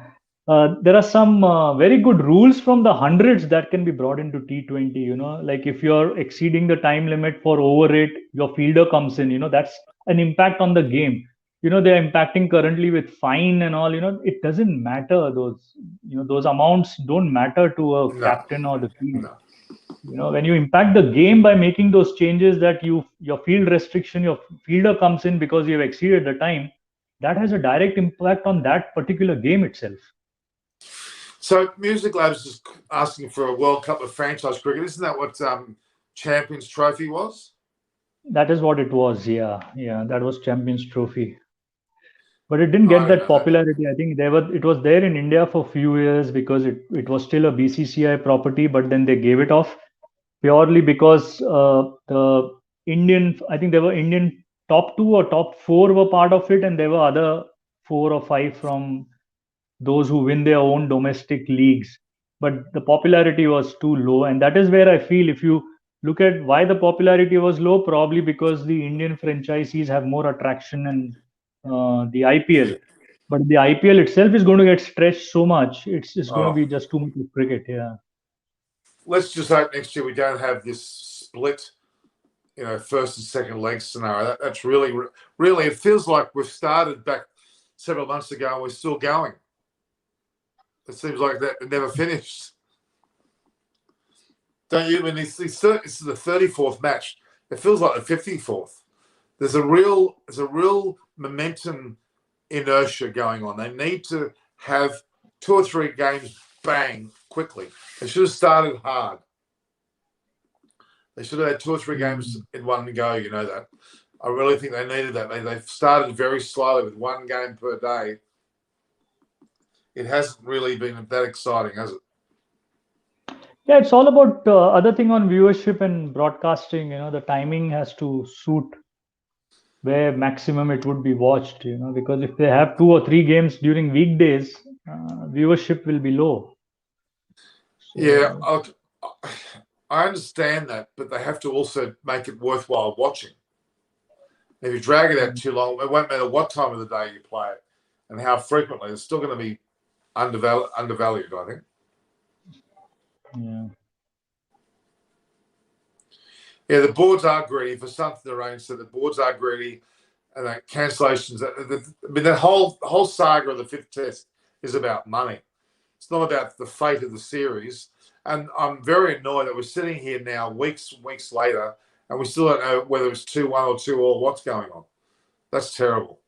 there are some very good rules from the hundreds that can be brought into T20. Like if you're exceeding the time limit for over rate, your fielder comes in. That's an impact on the game. They're impacting currently with fine and all. It doesn't matter. Those amounts don't matter to a captain or the team. When you impact the game by making those changes, that your field restriction, your fielder comes in because you've exceeded the time, that has a direct impact on that particular game itself. So Music Labs is asking for a World Cup of franchise cricket. Isn't that what Champions Trophy was? That is what it was. Yeah, that was Champions Trophy. But it didn't get that popularity. I think it was there in India for a few years because it was still a BCCI property, but then they gave it off purely because the Indian, I think there were Indian top 2 or top 4 were part of it, and there were other 4 or 5 from those who win their own domestic leagues. But the popularity was too low, and that is where I feel, if you look at why the popularity was low, probably because the Indian franchisees have more attraction and the IPL. But the IPL itself is going to get stretched so much, it's going to be just too much of cricket. Yeah. Let's just hope next year we don't have this split, first and second leg scenario. That's really, it feels like we've started back several months ago and we're still going. It seems like that it never finished. Don't you? I mean, this is the 34th match. It feels like the 54th. There's a real momentum inertia going on. They need to have 2 or 3 games bang quickly. They should have started hard. They should have had 2 or 3 games in one go. You know that. I really think they needed that. They've started very slowly with 1 game per day. It hasn't really been that exciting, has it? Yeah, it's all about other thing on viewership and broadcasting. The timing has to suit where maximum it would be watched. Because if they have 2 or 3 games during weekdays, viewership will be low. So, yeah, I understand that, but they have to also make it worthwhile watching. If you drag it out too long, it won't matter what time of the day you play it and how frequently. It's still going to be undervalued, I think. Yeah. Yeah, the boards are greedy. For something to arrange, so the boards are greedy, and that cancellations. I mean, that whole saga of the 5th test is about money. It's not about the fate of the series. And I'm very annoyed that we're sitting here now, weeks and weeks later, and we still don't know whether it's 2-1 or 2-all. What's going on? That's terrible.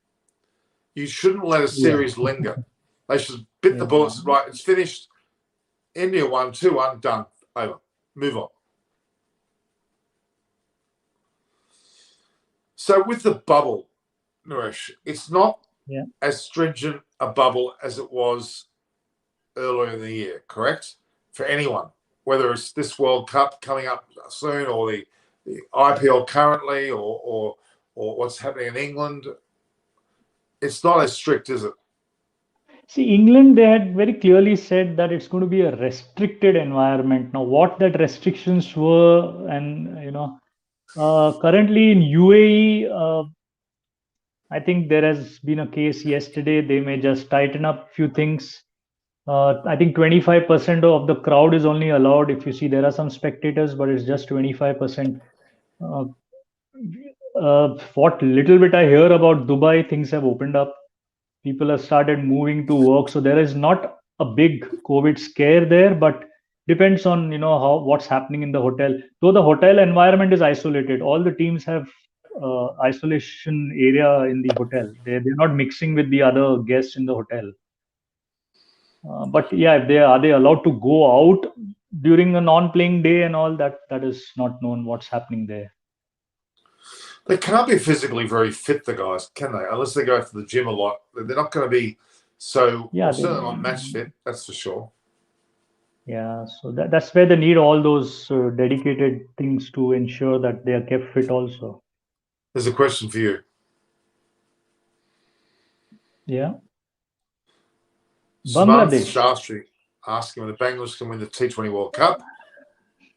You shouldn't let a series linger. They should bit the bullets. Right, it's finished. India won, 2-1, done, over. Move on. So with the bubble, Naresh, it's not as stringent a bubble as it was earlier in the year, correct? For anyone, whether it's this World Cup coming up soon or the IPL currently or what's happening in England, it's not as strict, is it? See, England, they had very clearly said that it's going to be a restricted environment. Now, what that restrictions were, and currently in UAE, I think there has been a case yesterday. They may just tighten up a few things. I think 25% of the crowd is only allowed. If you see, there are some spectators, but it's just 25%. What little bit I hear about Dubai, things have opened up. People have started moving to work, so there is not a big COVID scare there, but depends on what's happening in the hotel. Though the hotel environment is isolated, all the teams have isolation area in the hotel. They're not mixing with the other guests in the hotel. But yeah, if are they allowed to go out during a non-playing day and all that? That is not known what's happening there. They can't be physically very fit, the guys, can they? Unless they go to the gym a lot, they're not going to be certainly not match fit. That's for sure. Yeah, so that's where they need all those dedicated things to ensure that they are kept fit also. There's a question for you. Yeah. Samantha Bangladesh. Shastri asking when the Bengals can win the T20 World Cup.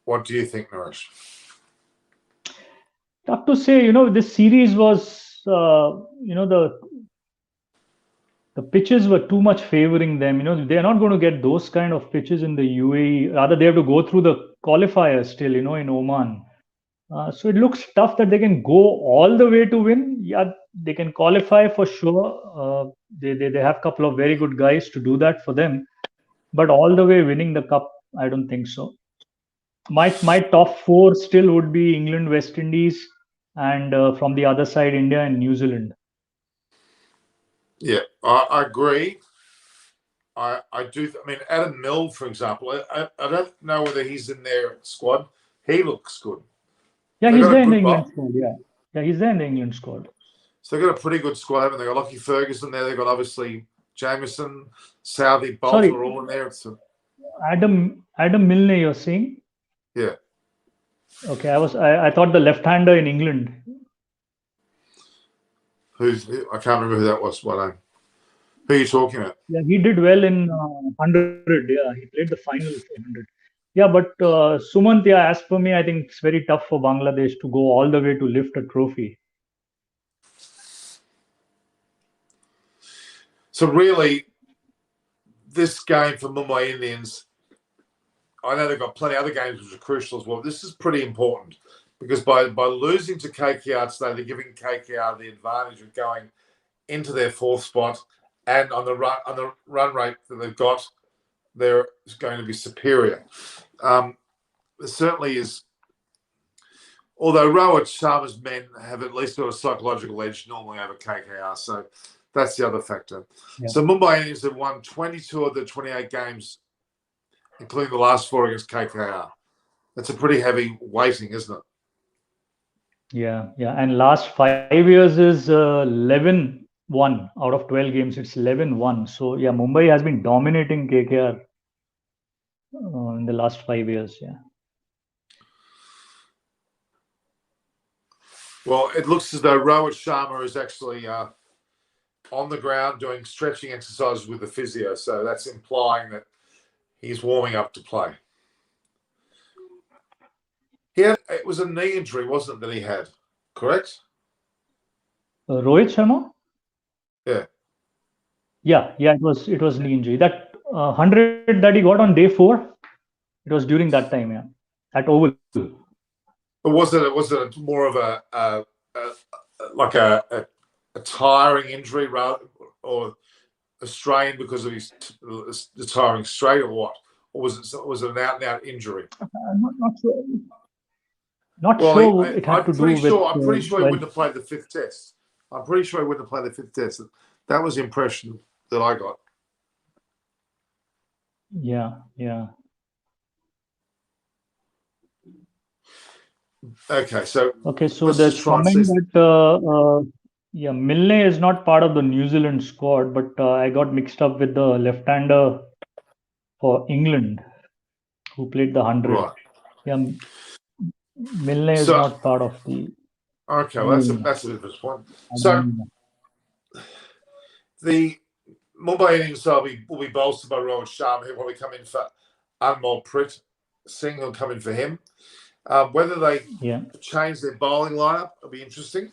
What do you think, Naresh? Tough to say. This series was, the pitches were too much favoring them. They're not going to get those kind of pitches in the UAE. Rather, they have to go through the qualifiers still, in Oman. So it looks tough that they can go all the way to win. Yeah, they can qualify for sure. They have a couple of very good guys to do that for them. But all the way winning the cup, I don't think so. My top 4 still would be England, West Indies, and from the other side, India and New Zealand. Yeah, I agree. I do. I mean, Adam Milne, for example, I don't know whether he's in their squad. He looks good. Yeah, he's there in the England squad. Yeah, he's there in the England squad. So they've got a pretty good squad, haven't they? They've got Lockie Ferguson there. They've got obviously Jameson, Southey, Bolter are all in there. Adam Milne, you're saying? Yeah. Okay, I thought the left-hander in England. I can't remember who that was. What name? Who are you talking about? Yeah, he did well in 100. Yeah, he played the final for 100. Yeah, but Sumant, as per me, I think it's very tough for Bangladesh to go all the way to lift a trophy. So really, this game for Mumbai Indians, I know they've got plenty of other games which are crucial as well. This is pretty important because by losing to KKR today, they're giving KKR the advantage of going into their fourth spot, and on the run rate that they've got, they're going to be superior. There certainly is. Although Rohit Sharma's men have at least got a psychological edge normally over KKR, so that's the other factor. Yeah. So Mumbai Indians have won 22 of the 28 games, including the last 4 against KKR. That's a pretty heavy weighting, isn't it? Yeah. And last 5 years is 11-1 out of 12 games. It's 11-1. So yeah, Mumbai has been dominating KKR in the last 5 years. Yeah. Well, it looks as though Rohit Sharma is actually on the ground doing stretching exercises with the physio. So that's implying that he's warming up to play. It was a knee injury, wasn't it, that he had? Correct? Rohit Sharma? Yeah. Yeah. It was knee injury. That 100 that he got on day 4, it was during that time. Yeah, at Oval. But was it more of a tiring injury rather, or a strain because of his the tiring straight, or what? Or was it an out and out injury? Not sure. Not sure it had to do with. I'm pretty sure he wouldn't have played the 5th test. I'm pretty sure he wouldn't have played the 5th test. That was the impression that I got. Yeah. Okay, so there's comment that Milne is not part of the New Zealand squad, but I got mixed up with the left-hander for England who played the 100. Right. Yeah, Milne is not part of the. Okay, well, that's a different point. So the Mumbai Indians will be bolstered by Rohit Sharma, who'll probably come in for Anmol Singh, who'll come in for him. Whether they change their bowling lineup will be interesting.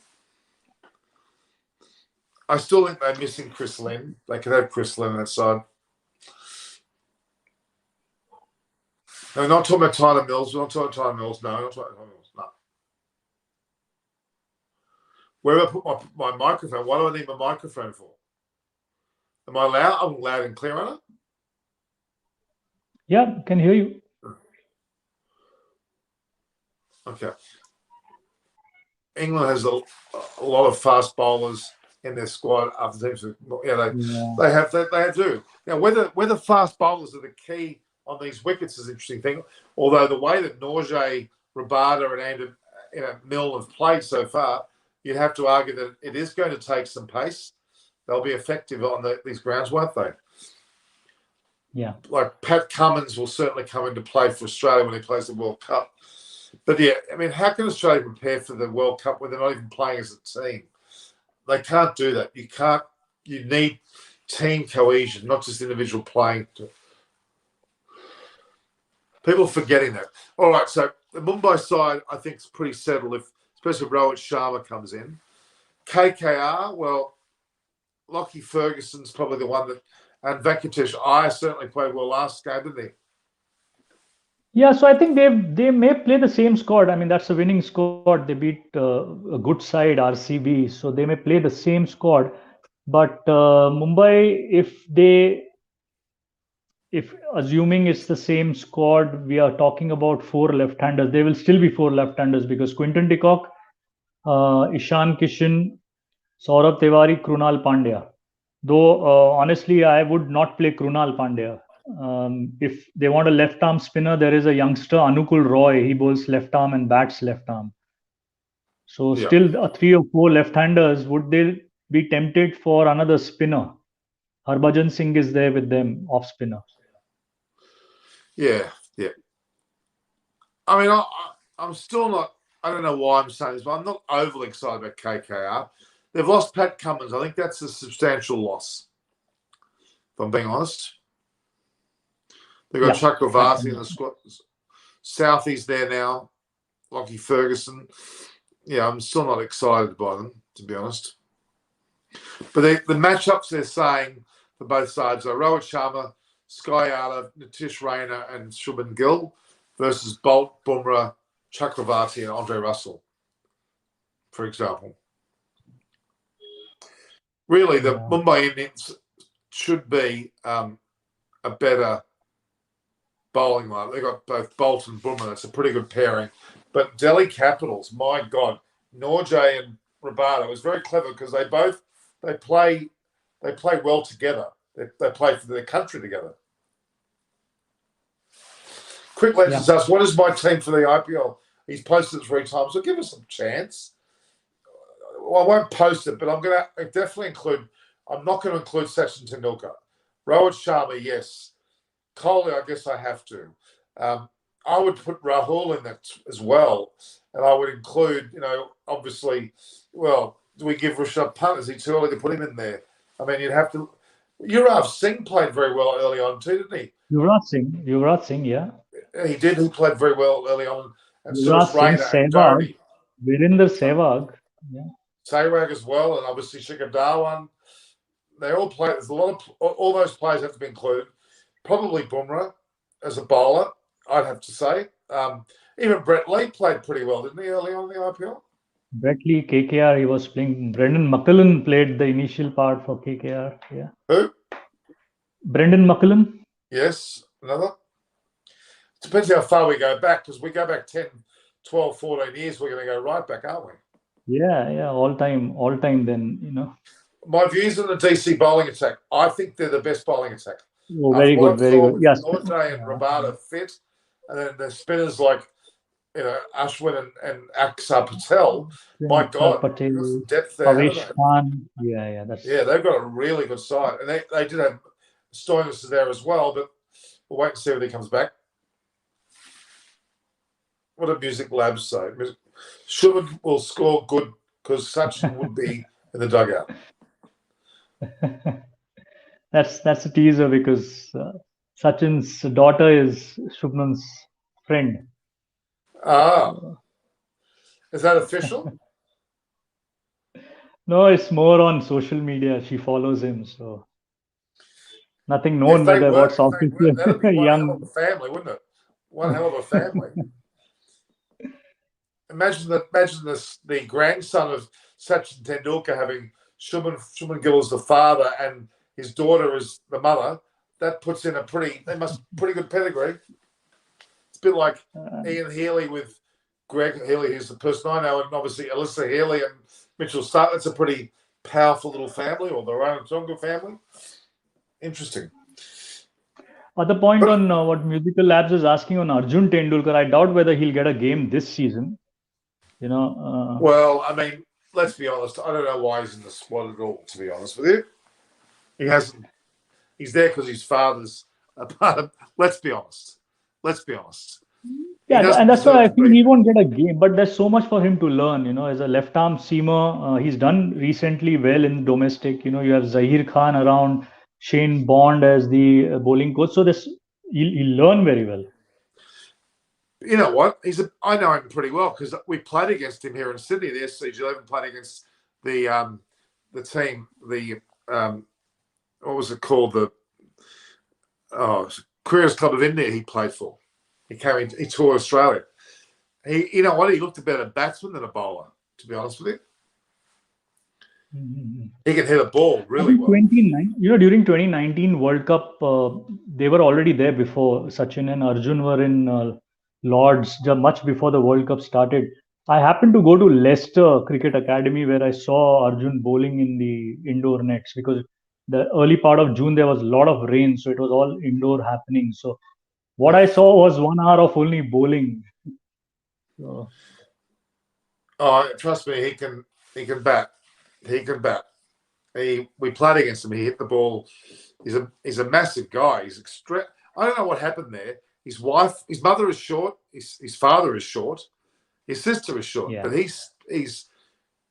I still think they're missing Chris Lynn. They could have Chris Lynn on that side. No, not talking about Tyler Mills. We're not talking about Tyler Mills. No, not talking about Tyler Mills. No. Where do I put my microphone? What do I need my microphone for? Am I loud? I'm loud and clear on it? Yeah, can hear you. Okay. England has a lot of fast bowlers in their squad. After teams, they have to. Now, whether fast bowlers are the key on these wickets is an interesting thing. Although the way that Norgay, Rabada, and Milne have played so far, you'd have to argue that it is going to take some pace. They'll be effective on these grounds, won't they? Yeah. Like Pat Cummins will certainly come into play for Australia when he plays the World Cup. But yeah, I mean, how can Australia prepare for the World Cup when they're not even playing as a team? They can't do that. You can't. You need team cohesion, not just individual playing. People forgetting that. All right, so the Mumbai side, I think, is pretty settled, especially if Rohit Sharma comes in. KKR, well, Lockie Ferguson's probably the one that, and Venkatesh Iyer certainly played well last game, didn't he? Yeah, so I think they may play the same squad. I mean, that's a winning squad. They beat a good side, RCB, so they may play the same squad. But Mumbai, if assuming it's the same squad, we are talking about 4 left-handers. There will still be 4 left-handers because Quinton de Kock, Ishan Kishan, Saurabh Tiwari, Krunal Pandya. Though honestly, I would not play Krunal Pandya. If they want a left-arm spinner, there is a youngster, Anukul Roy. He bowls left arm and bats left arm. So still 3 or 4 left-handers. Would they be tempted for another spinner? Harbhajan Singh is there with them, off spinner. Yeah. I mean, I'm still not. I don't know why I'm saying this, but I'm not overly excited about KKR. They've lost Pat Cummins. I think that's a substantial loss, if I'm being honest. They've got Chakravarti in the squad. Southie's there now. Lockie Ferguson. Yeah, I'm still not excited by them, to be honest. But the matchups they're saying for both sides are Rohit Sharma, Sky Yadav, Nitish Rayna, and Shubman Gill versus Bolt, Bumrah, Chakravarti and Andre Russell, for example. Really, the Mumbai Indians should be a better bowling line. They've got both Bolt and Bumrah. That's a pretty good pairing. But Delhi Capitals, my God, Norjay and Rabada was very clever because they play well together. They play for their country together. Quick Legends asks, what is my team for the IPL? He's posted it 3 times, so give us some chance. Well, I won't post it, but I'm going to definitely include. I'm not going to include Sachin Tendulkar. Rohit Sharma, yes. Kohli, I guess I have to. I would put Rahul in that as well, and I would include, obviously, well, do we give Rishabh Pant? Is he too early to put him in there? I mean, you'd have to. Yuvraj Singh played very well early on too, didn't he? Yuvraj Singh, yeah. He did. He played very well early on, and so Yuvraj was Raina Singh, and Sehwag, Doherty. Virender Sehwag, yeah. Sehwag as well, and obviously Shikhar Dhawan. They all play. There's a lot of all those players have to be included. Probably Bumrah as a bowler, I'd have to say. Even Brett Lee played pretty well, didn't he, early on in the IPL? Brett Lee, KKR, he was playing. Brendan McCullum played the initial part for KKR. Yeah. Who? Brendan McCullum. Yes, another. Depends how far we go back, because we go back 10, 12, 14 years, we're going to go right back, aren't we? Yeah, all time then, My views on the DC bowling attack, I think they're the best bowling attack. Oh, very good. Yes. Norjay and Rabada fit, and then the spinners like, Ashwin and Axar Patel. My God, Patel, depth there. Pavesh Khan. Yeah, they've got a really good side, and they did have Stoinis there as well, but we'll wait and see when he comes back. What do Music Labs say? Shubman will score good because Sachin would be in the dugout. That's a teaser because Sachin's daughter is Shubman's friend. Is that official? No, it's more on social media. She follows him, so nothing known whether what's official. That'd be one hell of a family, wouldn't it? One hell of a family. Imagine the grandson of Sachin Tendulkar having Shubman Gill as the father and his daughter as the mother. That puts in pretty good pedigree. It's a bit like Ian Healy with Greg Healy, who's the person I know, and obviously Alyssa Healy and Mitchell Stark. That's a pretty powerful little family, or the Ranatunga family. Interesting. Other point on what Musical Labs is asking on Arjun Tendulkar, I doubt whether he'll get a game this season. Well, I mean, let's be honest. I don't know why he's in the squad at all, to be honest with you. He hasn't. He's there because his father's a part of. Let's be honest. Yeah, and that's why I feel he won't get a game. But there's so much for him to learn. As a left-arm seamer, he's done recently well in domestic. You have Zahir Khan around, Shane Bond as the bowling coach. So he'll learn very well. You know what? I know him pretty well because we played against him here in Sydney. The SCG11 played against the team. What was it called? The Careers Club of India. He played for. He toured Australia. You know what? He looked a better batsman than a bowler. To be honest with you, he can hit a ball really well. During 2019 World Cup, they were already there before. Sachin and Arjun were in Lords much before the World Cup started. I happened to go to Leicester Cricket Academy where I saw Arjun bowling in the indoor nets because the early part of June there was a lot of rain, so it was all indoor happening. So what I saw was 1 hour of only bowling. So. Trust me, he can bat. He can bat. We played against him. He hit the ball. He's a massive guy. He's extra. I don't know what happened there. His mother is short. His father is short. His sister is short. Yeah. But he's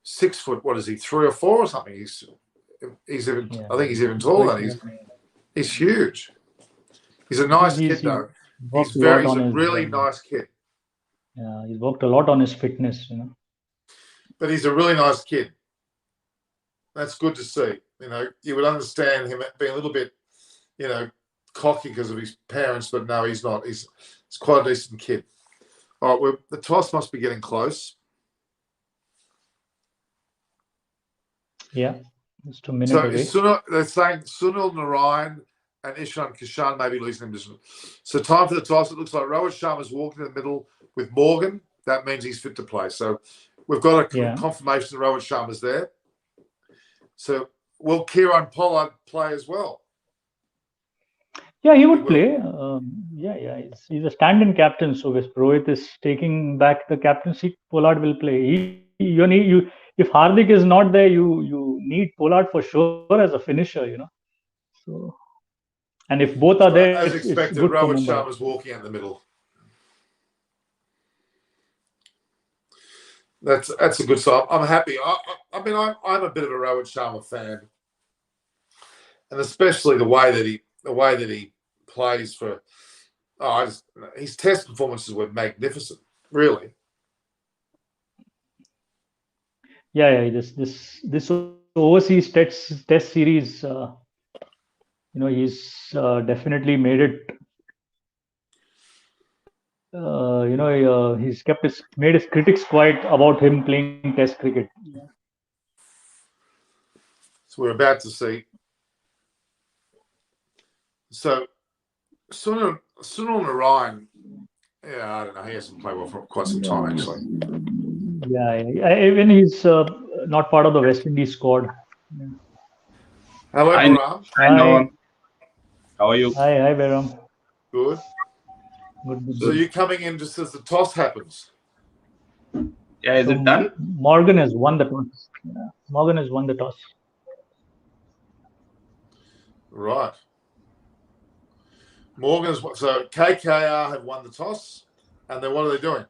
6 foot. What is he? 3 or 4 or something? He's even. Yeah. I think he's even taller than he's huge. He's a nice kid though. He's a really nice kid. Yeah, he's worked a lot on his fitness. But he's a really nice kid. That's good to see. You would understand him being a little bit, cocky because of his parents, but no, he's not. He's quite a decent kid. All right, the toss must be getting close. Yeah, just a minute So away. they're saying Sunil Narayan and Ishan Kishan may be losing them. So time for the toss. It looks like Rohit Sharma's walking in the middle with Morgan. That means he's fit to play. So we've got a confirmation that Rohit Sharma's there. So will Kieran Pollard play as well? Yeah, he would play. Yeah. He's a stand-in captain. So if Rohit is taking back the captaincy, Pollard will play. If Hardik is not there, you need Pollard for sure as a finisher. So, and if both are there, as it's expected, good for Rohit Mumbai. Sharma's walking out the middle. That's a good sign. I'm happy. I mean, I'm a bit of a Rohit Sharma fan, and especially the way that he plays for. His test performances were magnificent, really. Yeah. This overseas test series, he's definitely made it. He's made his critics quiet about him playing test cricket. Yeah. So we're about to see. So Sunil Narayan, I don't know. He hasn't played well for quite some time, actually. Yeah. Even he's not part of the West Indies squad. Yeah. Hello, Baram. Hi. How are you? Hi, Baram. Good. So you're coming in just as the toss happens? Yeah, is it done? Morgan has won the toss. Yeah. Morgan has won the toss. Right. So KKR have won the toss, and then what are they doing?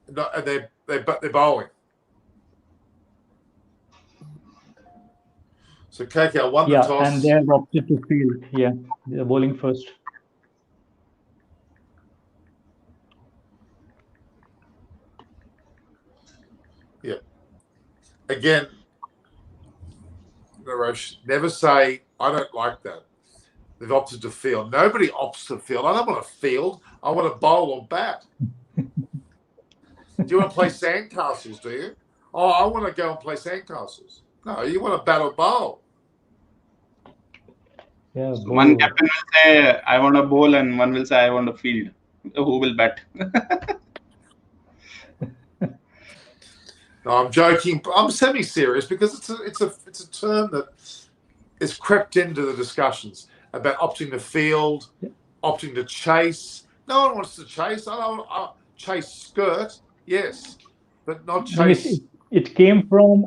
They're bowling. So KKR won the toss. Yeah, and they have opted to field. Yeah, they're bowling first. Yeah. Again, Naresh, never say, I don't like that. They've opted to field. Nobody opts to field. I don't want to field. I want to bowl or bat. Do you want to play sandcastles, do you? Oh, I want to go and play sandcastles. No, you want to bat or bowl. Yeah, so one captain will say, I want to bowl, and one will say, I want to field. Who will bat? No, I'm joking. I'm semi-serious because it's a term that is crept into the discussions about opting to field, opting to chase. No one wants to chase. I don't chase skirt, yes, but not chase. It came from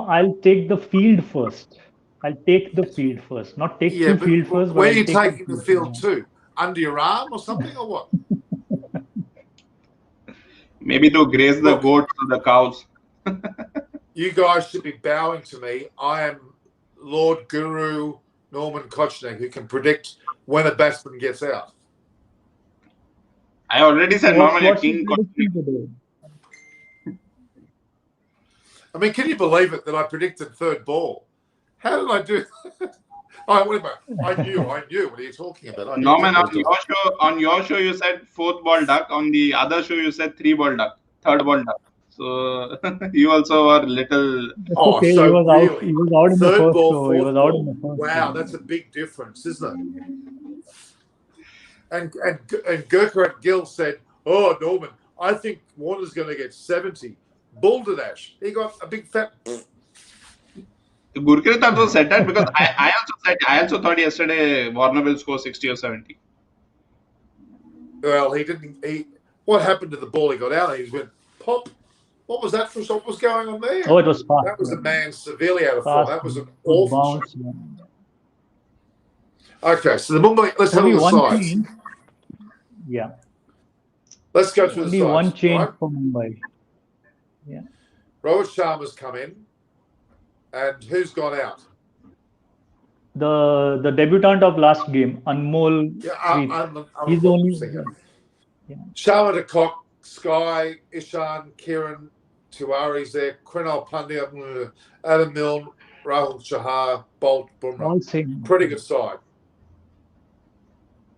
I'll take the field first. I'll take the field first, not take the field first. Where are you taking the field to? Under your arm or something, or what? Maybe to graze the goats or the cows. You guys should be bowing to me. I am Lord Guru Norman Kochnick, who can predict when a batsman gets out. I already said Norman, you're King Kochnick. I mean, can you believe it that I predicted third ball? How did I do? I knew. What are you talking about? Norman, on your show, you said fourth ball duck. On the other show, you said third ball duck. So you also are little. Okay, so he was really? He was out in third the first ball, show. He was out in the first. Wow, that's a big difference, isn't it? And Gurkharat Gill said, "Oh, Norman, I think Warner's going to get 70." Balderdash, he got a big fat. Gurkharat also said that because I also thought yesterday Warner will score 60 or 70. Well, he didn't. What happened to the ball he got out? He went pop. What was that for? What was going on there? Oh, it was fast. That was a man severely out of form. That was an awful bounce. shot. Okay, so the Mumbai. Let's have the sides. Yeah. Let's go through the sides. Only one change for Mumbai. Yeah. Rohit Sharma's come in, and who's gone out? The debutant of last game, Anmol. Yeah, he's only. Yeah. Sharma to Cock, Sky, Ishan, Kiran, Tiwari's there, Krunal Pandya, Adam Milne, Rahul Chahar, Bolt, Bumrah. Pretty good side.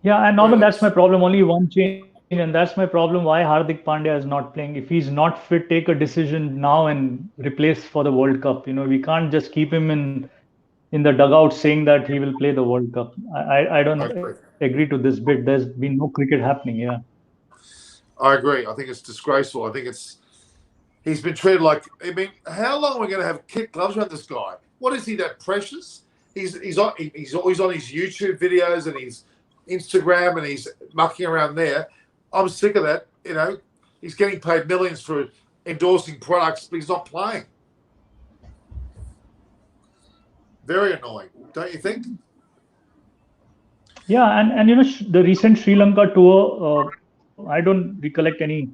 Yeah, and Norman, that's my problem. Only one change and that's my problem. Why Hardik Pandya is not playing? If he's not fit, take a decision now and replace for the World Cup. We can't just keep him in the dugout saying that he will play the World Cup. I don't I agree. agree to this bit. There's been no cricket happening. Yeah. I agree. I think it's disgraceful. I think he's been treated like. I mean, how long are we going to have kid gloves around this guy? What is he that precious? He's on his YouTube videos and his Instagram and he's mucking around there. I'm sick of that. He's getting paid millions for endorsing products, but he's not playing. Very annoying, don't you think? Yeah, and the recent Sri Lanka tour, I don't recollect any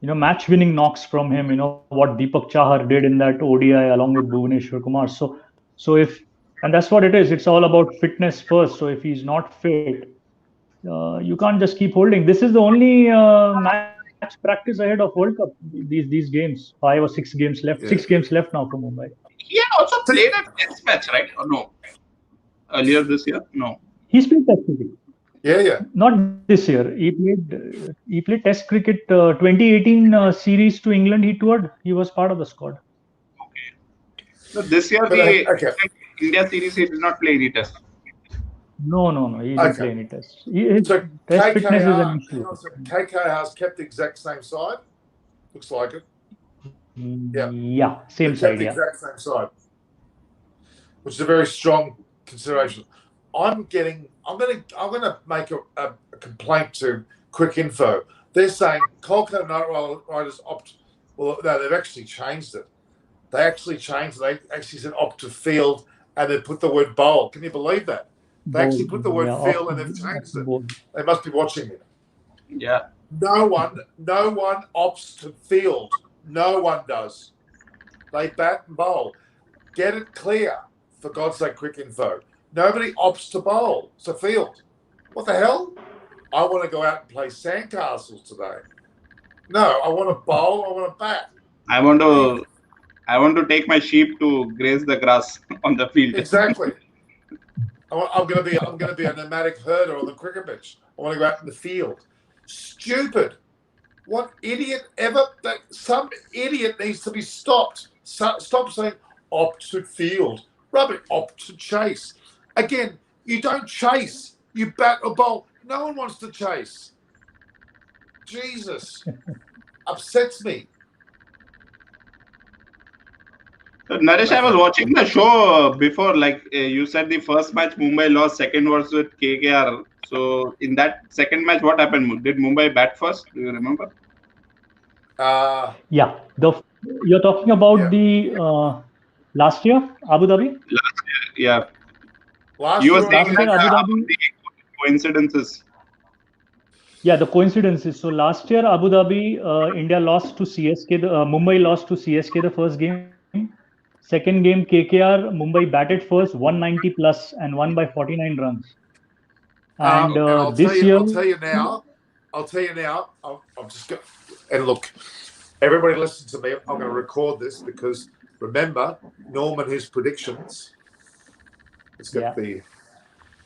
match-winning knocks from him. What Deepak Chahar did in that ODI along with Bhuvaneshwar Kumar. And that's what it is. It's all about fitness first. So if he's not fit, you can't just keep holding. This is the only match practice ahead of World Cup. These games, 5 or 6 games left. Yeah. 6 games left now for Mumbai. He had also played a test match, right? Or no? Earlier this year? No. He's played test cricket. Yeah. Not this year. He played test cricket 2018 series to England. He toured. He was part of the squad. Okay. So this year, India series, he did not play any test. No. He didn't play any test. His So test fitness is an issue. KKR's kept the exact same side. Looks like it. Yeah, same side. The Yeah. exact same side, which is a very strong consideration. I'm going to make a complaint to Quick Info. They're saying Kolkata Knight Riders opt. Well, no, they've actually changed it. They actually changed it. They actually said opt to field, and they put the word bowl. Can you believe that? They actually put the word field, and they've changed it. They must be watching it. Yeah. No one opts to field. No one does. They bat and bowl. Get it clear, for God's sake, Quick Info. Nobody opts to bowl. It's a field. What the hell? I want to go out and play sandcastles today. No, I want to bowl. I want to bat. I want to take my sheep to graze the grass on the field. Exactly. I'm going to be a nomadic herder on the cricket pitch. I want to go out in the field. Stupid. What idiot ever? Some idiot needs to be stopped. Stop saying opt to field. Rubbish. Opt to chase. Again, you don't chase. You bat or bowl. No one wants to chase. Jesus. Upsets me. So, Naresh, I was watching the show before. Like you said, the first match Mumbai lost, second was with KKR. So in that second match, what happened? Did Mumbai bat first? Do you remember? Yeah. You're talking about the last year, Abu Dhabi? Last year, yeah. Last You were year, saying that Abu Dhabi. the coincidences. Yeah, the coincidences. So last year, Abu Dhabi, India lost to CSK. Mumbai lost to CSK the first game. Second game, KKR, Mumbai batted first, 190 plus, and won by 49 runs. And this year, I'll tell you now. I'm just going. And look, everybody listen to me. I'm going to record this because remember, Norman, his predictions. Let's get the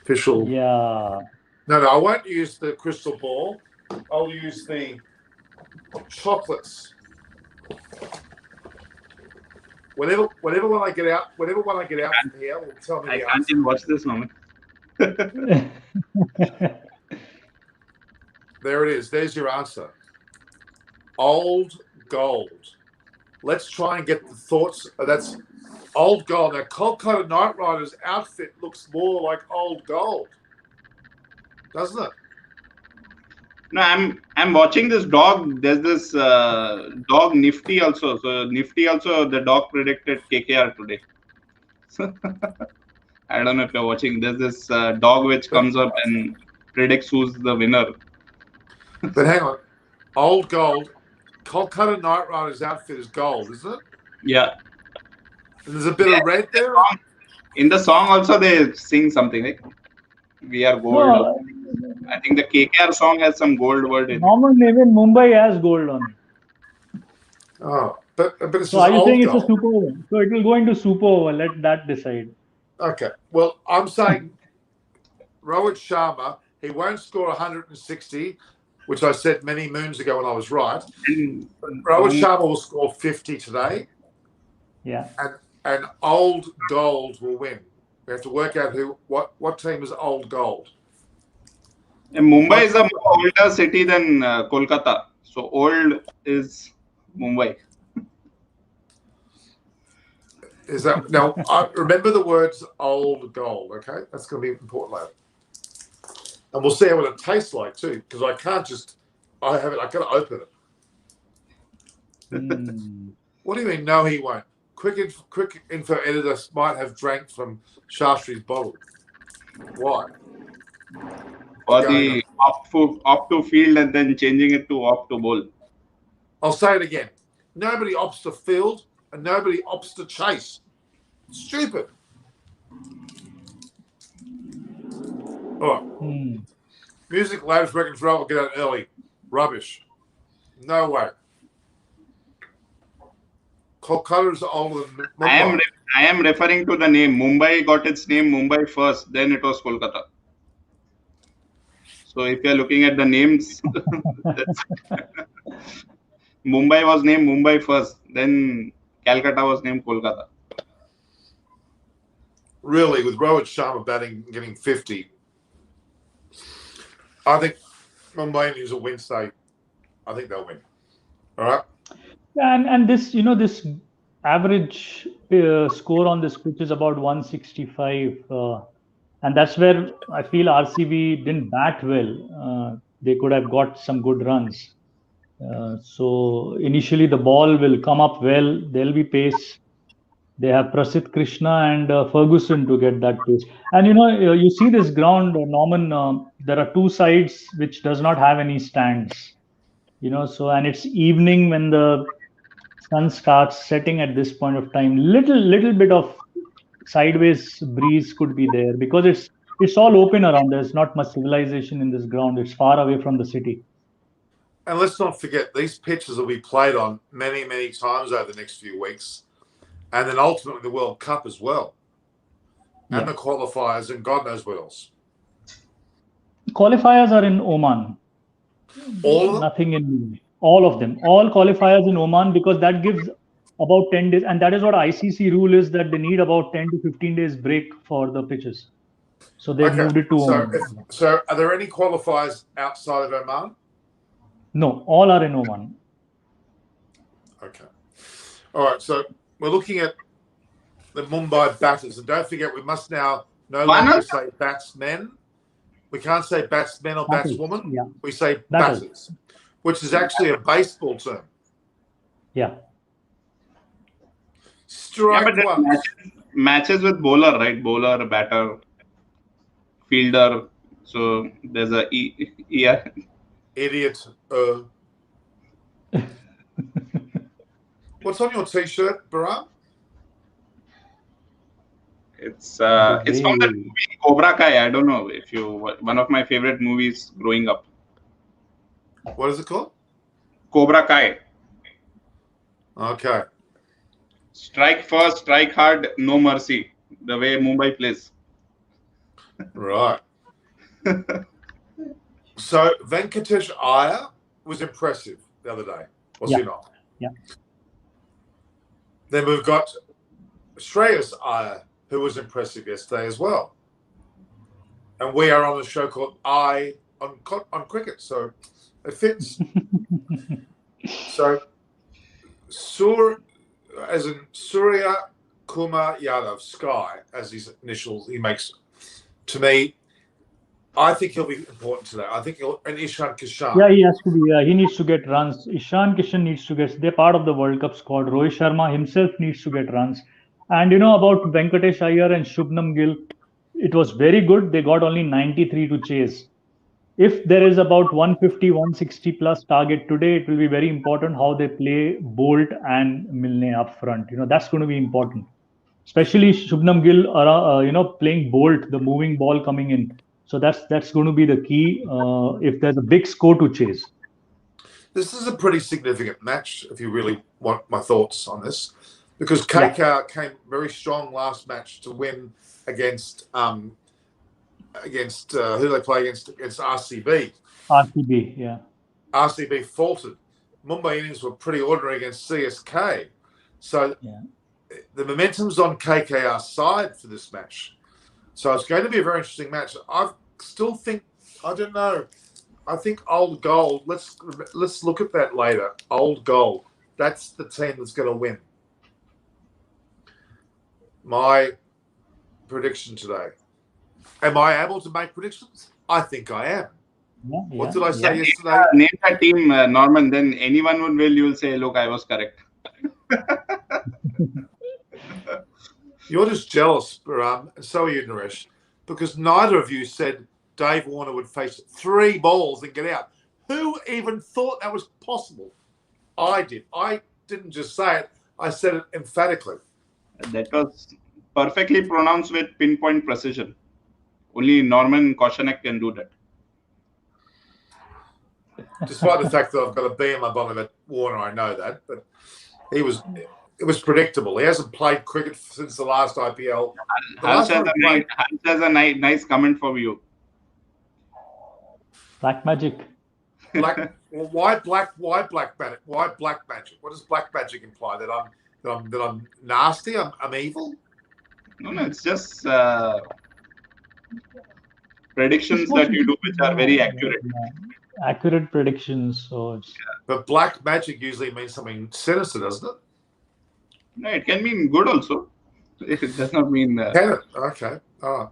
official. Yeah. No, I won't use the crystal ball. I'll use the chocolates. Whenever when I get out from here, will tell me. I can't even watch this moment. There it is. There's your answer. Old gold. Let's try and get the thoughts. That's old gold. Now, Kolkata Knight Riders outfit looks more like old gold, doesn't it? No, I'm watching this dog. There's this dog Nifty also. So Nifty also, the dog predicted KKR today. I don't know if you're watching. There's this dog which comes up and predicts who's the winner. But hang on, old gold. Kolkata Knight Riders outfit is gold, isn't it? Yeah. And there's a bit of red there. In the song also they sing something like "We are gold." No, I think the KKR song has some gold word in it. Norman, even Mumbai has gold on it. Oh, but it's So are you old saying it's gold. a super over? So it will go into super over. Let that decide. Okay. Well, I'm saying Rohit Sharma, he won't score 160. which I said many moons ago when I was right. And Rohit Sharma will score 50 today. Yeah. And old gold will win. We have to work out what team is old gold. Mumbai is a more older city than Kolkata. So old is Mumbai. Is that now? I remember the words "old gold." Okay, that's going to be important later, and we'll see what it tastes like too. Because I can't just, I have it. I got to open it. What do you mean? No, he won't. Quick info editor might have drank from Shastri's bottle. Why? Or the opt to field and then changing it to opt to bowl. I'll say it again. Nobody opts to field and nobody opts to chase. Stupid. All right. Music, latest records roll. We'll get out early. Rubbish. No way. Kolkata is older than Mumbai. I am referring to the name. Mumbai got its name Mumbai first, then it was Kolkata. So if you are looking at the names, Mumbai was named Mumbai first, then Calcutta was named Kolkata. Really, with Rohit Sharma batting, getting 50, I think Mumbai Indians will win state. I think they'll win. All right. And this, this average score on this pitch is about 165, and that's where I feel RCB didn't bat well. They could have got some good runs. So initially the ball will come up well. There'll be pace. They have Prasidh Krishna and Ferguson to get that pace. And you see this ground, Norman. There are two sides which does not have any stands. So, and it's evening when the sun starts setting at this point of time. Little bit of sideways breeze could be there because it's all open around. There's not much civilization in this ground. It's far away from the city. And let's not forget, these pitches will be played on many, many times over the next few weeks. And then ultimately the World Cup as well. And the qualifiers and God knows what else. Qualifiers are in Oman. All of them? Nothing in all of them. All qualifiers in Oman, because that gives about 10 days. And that is what ICC rule is, that they need about 10 to 15 days break for the pitches. So they moved it to Oman. So are there any qualifiers outside of Oman? No, all are in Oman. Okay. All right. So we're looking at the Mumbai batters. And don't forget, we must now no longer say batsmen. We can't say batsmen or batswoman. Yeah. We say batters, which is actually a baseball term. Yeah. Strike one. Matches with bowler, right? Bowler, batter, fielder. So there's a Idiot. What's on your T-shirt, Baram? It's from the movie Cobra Kai. I don't know if one of my favorite movies growing up. What is it called? Cobra Kai. Okay. Strike first, strike hard, no mercy. The way Mumbai plays. Right. So Venkatesh Iyer was impressive the other day, was he not? Yeah. Then we've got Shreyas Iyer, who was impressive yesterday as well. And we are on a show called Eye on Cricket, so it fits. So as in Surya Kumar Yadav, Sky, as his initials, he makes, to me, I think he'll be important today. I think and Ishan Kishan. Yeah, he has to be. He needs to get runs. Ishan Kishan needs to get. They're part of the World Cup squad. Rohit Sharma himself needs to get runs. And about Venkatesh Iyer and Shubnam Gill, it was very good. They got only 93 to chase. If there is about 150, 160 plus target today, it will be very important how they play Bolt and Milne up front. That's going to be important. Especially Shubnam Gill, playing Bolt, the moving ball coming in. So that's going to be the key if there's a big score to chase. This is a pretty significant match, if you really want my thoughts on this, because KKR came very strong last match to win against who do they play against? Against RCB. RCB, yeah. RCB faltered. Mumbai Indians were pretty ordinary against CSK. So the momentum's on KKR's side for this match. So it's going to be a very interesting match. I still think, I don't know, I think Old Gold, let's look at that later. Old Gold, that's the team that's going to win. My prediction today. Am I able to make predictions? I think I am. What did I say yesterday? Name that team, Norman. Then anyone would will. You'll say, "Look, I was correct." You're just jealous, Baram, and so are you, Naresh, because neither of you said Dave Warner would face 3 balls and get out. Who even thought that was possible? I did. I didn't just say it. I said it emphatically. That was perfectly pronounced with pinpoint precision. Only Norman Koshanek can do that. Despite the fact that I've got a B in my bum about Warner, I know that, but it was predictable. He hasn't played cricket since the last IPL. Hans has a nice comment for you. Black magic. Why black magic? Why black magic? What does black magic imply? That I'm nasty? I'm evil? No, it's just predictions that you do which are very accurate. Accurate predictions. So but black magic usually means something sinister, doesn't it? No, it can mean good also. It does not mean. Can it? Okay. All right.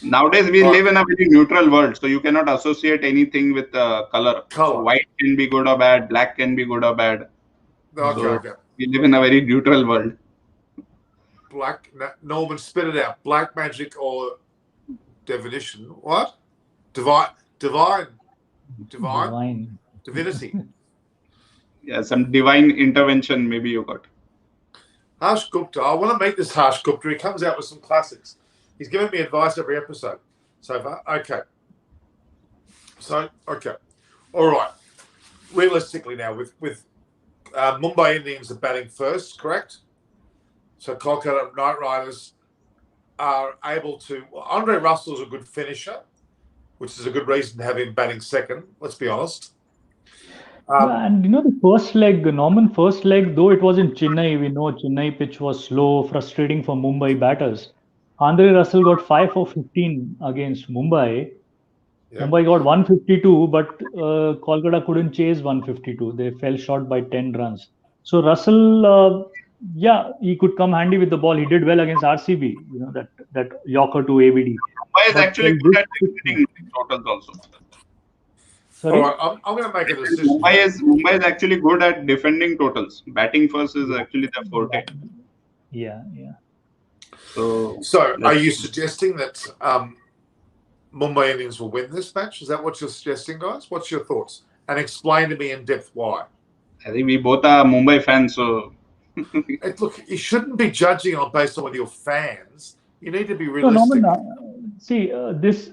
Nowadays we live in a very neutral world, so you cannot associate anything with color. So white can be good or bad. Black can be good or bad. Okay. We live in a very neutral world. Norman, spit it out. Black magic or definition? What? Divine. Divinity. Yeah, some divine intervention maybe you got. Harsh Gupta. I want to meet this Harsh Gupta. He comes out with some classics. He's given me advice every episode so far. Okay. All right. Realistically now, with Mumbai Indians are batting first, correct? So Kolkata Knight Riders are able to... Andre Russell's a good finisher, which is a good reason to have him batting second, let's be honest. And the first leg, Norman, though it was in Chennai, we know Chennai pitch was slow, frustrating for Mumbai batters. Andre Russell got 5 for 15 against Mumbai. Yeah. Mumbai got 152, but Kolkata couldn't chase 152. They fell short by 10 runs. So Russell, he could come handy with the ball. He did well against RCB, that Yorker to ABD. Mumbai is actually good at defending totals also. Sorry? I'm going to make a decision. Mumbai is actually good at defending totals. Batting first is actually their forte. Yeah. So are you suggesting that Mumbai Indians will win this match? Is that what you're suggesting, guys? What's your thoughts? And explain to me in depth why. I think we both are Mumbai fans, so... Look, you shouldn't be judging based on whether you're fans. You need to be realistic. This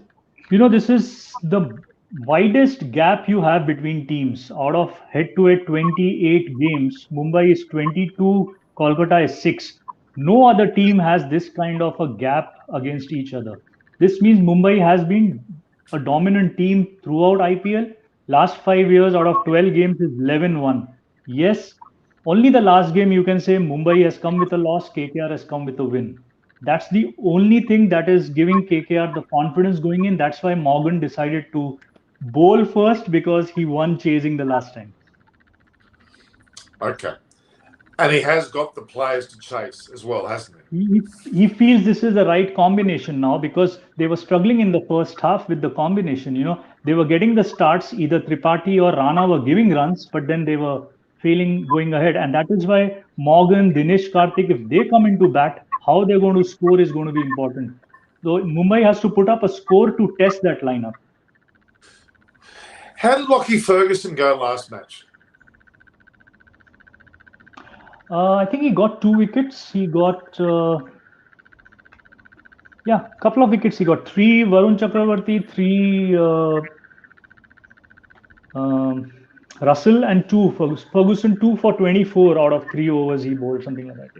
is the widest gap you have between teams. Out of head-to-head 28 games, Mumbai is 22, Kolkata is 6. No other team has this kind of a gap against each other. This means Mumbai has been a dominant team throughout IPL. Last 5 years, out of 12 games, is 11-1. Yes, only the last game you can say Mumbai has come with a loss, KKR has come with a win. That's the only thing that is giving KKR the confidence going in. That's why Morgan decided to bowl first, because he won chasing the last time. Okay. And he has got the players to chase as well, hasn't he? He feels this is the right combination now, because they were struggling in the first half with the combination. They were getting the starts, either Tripathi or Rana were giving runs, but then they were failing going ahead. And that is why Morgan, Dinesh Karthik, if they come into bat, how they're going to score is going to be important. So Mumbai has to put up a score to test that lineup. How did Lockie Ferguson go last match? I think he got 2 wickets. He got, couple of wickets. He got 3 Varun Chakravarti, 3 Russell, and 2 Ferguson. 2 for 24 out of 3 overs he bowled, something like that.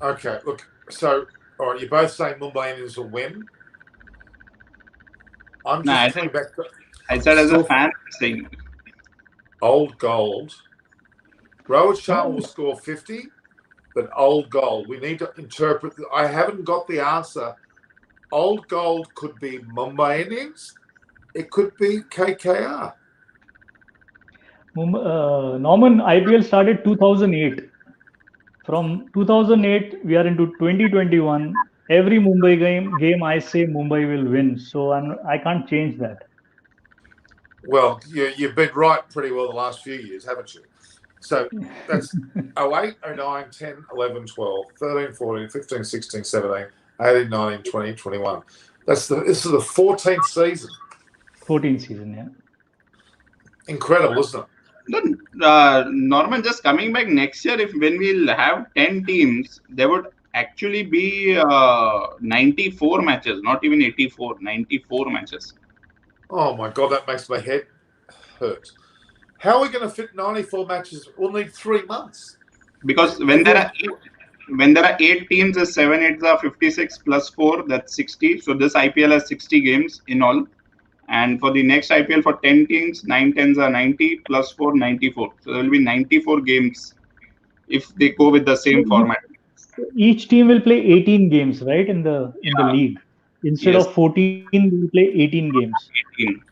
Okay, look. So, all right, you're both saying Mumbai Indians will win. I'm I said as a fan, I'm saying. Old gold. Rohit Sharma will score 50, but old gold. We need to interpret. I haven't got the answer. Old gold could be Mumbai Indians. It could be KKR. Norman, IPL started 2008. From 2008, we are into 2021. Every Mumbai game I say Mumbai will win. So I can't change that. Well, you've been right pretty well the last few years, haven't you? So that's 08, 09, 10, 11, 12, 13, 14, 15, 16, 17, 18, 19, 20, 21. This is the 14th season. 14th season, yeah. Incredible, isn't it? Norman, just coming back next year, when we'll have 10 teams, there would actually be 94 matches, not even 84, 94 matches. Oh my God, that makes my head hurt. How are we going to fit 94 matches? We'll need 3 months. Because when there are 8 teams, the 7 8s are 56 plus 4, that's 60. So this IPL has 60 games in all. And for the next IPL, for 10 teams, 9 10s are 90 plus 4, 94. So there will be 94 games if they go with the same format. Each team will play 18 games, right, in the league. Instead of 14, they will play 18 games. 18.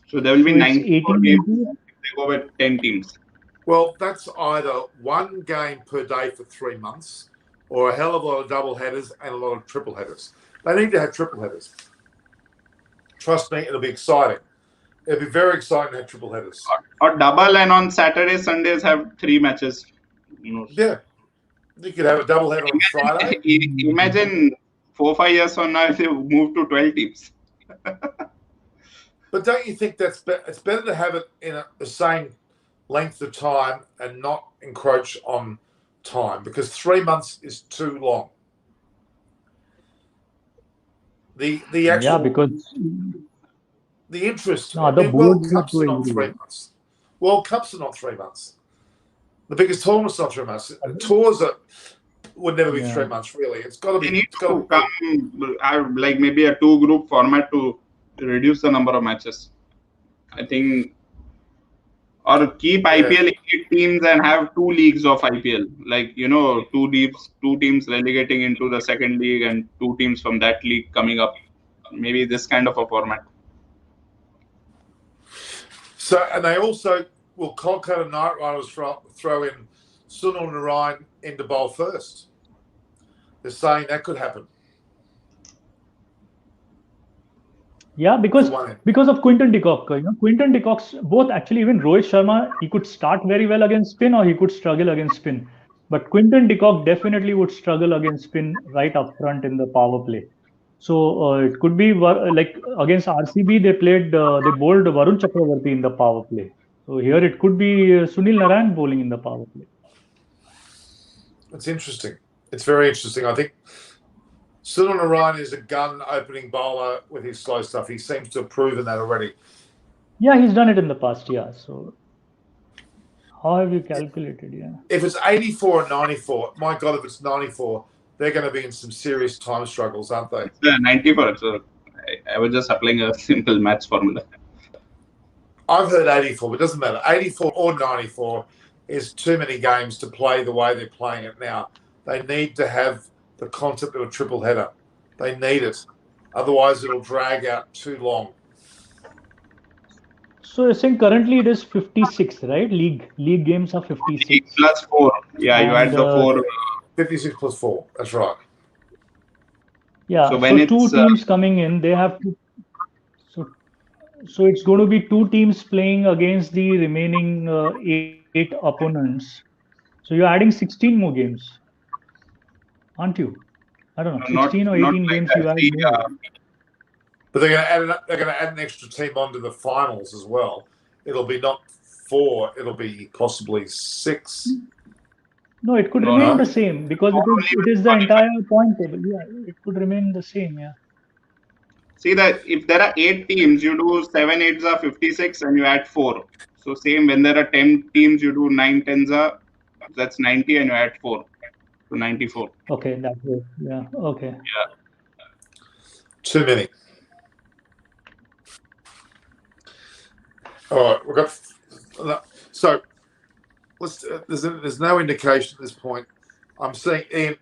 So there will be 94 games if they go with 10 teams. Well, that's either one game per day for 3 months or a hell of a lot of double headers and a lot of triple headers. They need to have triple headers. Trust me, it'll be exciting. It'll be very exciting to have triple headers. Or double, and on Saturdays, Sundays have 3 matches. Yeah. You could have a double header on Friday. Imagine 4 5 years from now if they move to 12 teams. But don't you think it's better to have it in the same length of time and not encroach on time, because 3 months is too long. The actual because the interest. No, the World board Cups are not 3 months. World Cups are not 3 months. The biggest tournaments are not 3 months. Tours would never be 3 months. Really, it's got to be. They need to come like maybe a 2-group format to reduce the number of matches. I think, or keep IPL 8 teams and have 2 leagues of IPL. Like 2 teams relegating into the second league and 2 teams from that league coming up. Maybe this kind of a format. So, and they also will Kolkata Knight Riders throw in Sunil Narayan into bowl first. They're saying that could happen. Yeah, because of Quinton de Kock. Quinton de Kock's both actually, even Rohit Sharma, he could start very well against spin or he could struggle against spin. But Quinton de Kock definitely would struggle against spin right up front in the power play. So it could be like against RCB, they bowled Varun Chakravarti in the power play. So here it could be Sunil Narayan bowling in the power play. It's interesting. It's very interesting. I think Sunil Narayan is a gun opening bowler with his slow stuff. He seems to have proven that already. Yeah, he's done it in the past. Yeah. So how have you calculated? Yeah. If it's 84 and 94, my God, if it's 94, they're going to be in some serious time struggles, aren't they? Yeah, 94. So I was just applying a simple maths formula. I've heard 84, but it doesn't matter. 84 or 94 is too many games to play the way they're playing it now. They need to have the concept of a triple header. They need it. Otherwise, it'll drag out too long. So you're saying currently it is 56, right? League games are 56. Plus 4. Yeah, you add the 4. 56 plus 4. That's right. Yeah. So when 2 teams coming in, they have to. So it's going to be 2 teams playing against the remaining 8 opponents. So you're adding 16 more games, aren't you? I don't know, 16 or 18 games you add more. But they're going to add an extra team onto the finals as well. It'll be not 4. It'll be possibly 6. No, it could remain the same because it is the entire point table. Yeah, it could remain the same. Yeah. See that if there are 8 teams, you do 7 8s are 56 and you add 4. So same when there are 10 teams, you do 9 10s are, that's 90 and you add 4. So 94. Okay, that way. Yeah. Okay. Yeah. Too many. All right, we've got so. There's no indication at this point. I'm seeing Ian,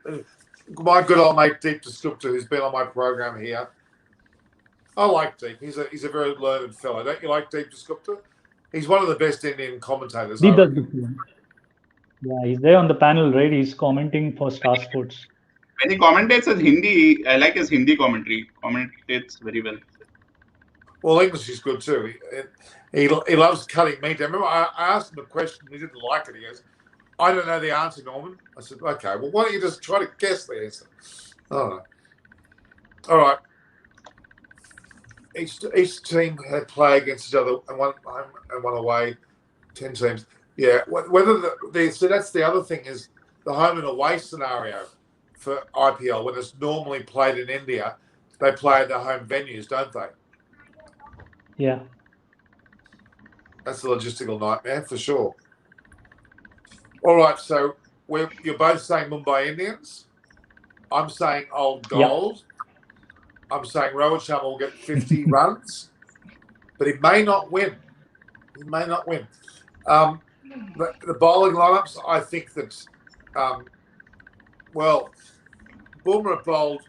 my good old mate Deep Descriptor, who's been on my program here. I like Deep. He's a very learned fellow. Don't you like Deep Descriptor? He's one of the best Indian commentators. Deep does. Yeah, he's there on the panel, right? He's commenting for Star Sports. When he commentates as Hindi, I like his Hindi commentary. Commentates very well. Well, English is good too. He loves cutting meat. I remember I asked him a question. He didn't like it. He goes, "I don't know the answer, Norman." I said, "Okay, well, why don't you just try to guess the answer?" Oh, all right. Each team had play against each other, and one home and one away. 10 teams. Yeah. Whether so that's the other thing is the home and away scenario for IPL. When it's normally played in India, they play at their home venues, don't they? Yeah. That's a logistical nightmare for sure. All right, so you're both saying Mumbai Indians. I'm saying Old Gold. Yep. I'm saying Rohit Sharma will get 50 runs, but he may not win. He may not win. The bowling lineups, I think that, Bumrah bowled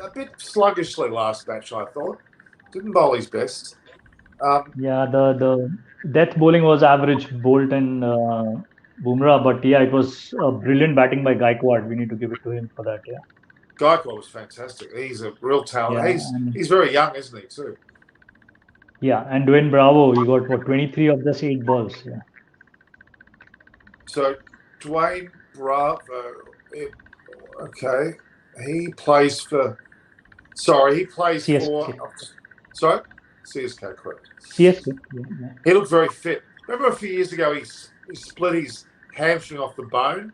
a bit sluggishly last match, I thought. Didn't bowl his best. Yeah, the death bowling was average, Bolt and Bumrah, but yeah, it was brilliant batting by Gaikwad. We need to give it to him for that. Yeah, Gaikwad was fantastic. He's a real talent. Yeah, he's very young, isn't he, too? Yeah, and Dwayne Bravo, he got 23 of just 8 balls. Yeah. So Dwayne Bravo, okay, he plays for. Sorry, he plays CSK. For. Sorry, CSK, correct. CSK. Yeah. He looked very fit. Remember a few years ago, he split his hamstring off the bone.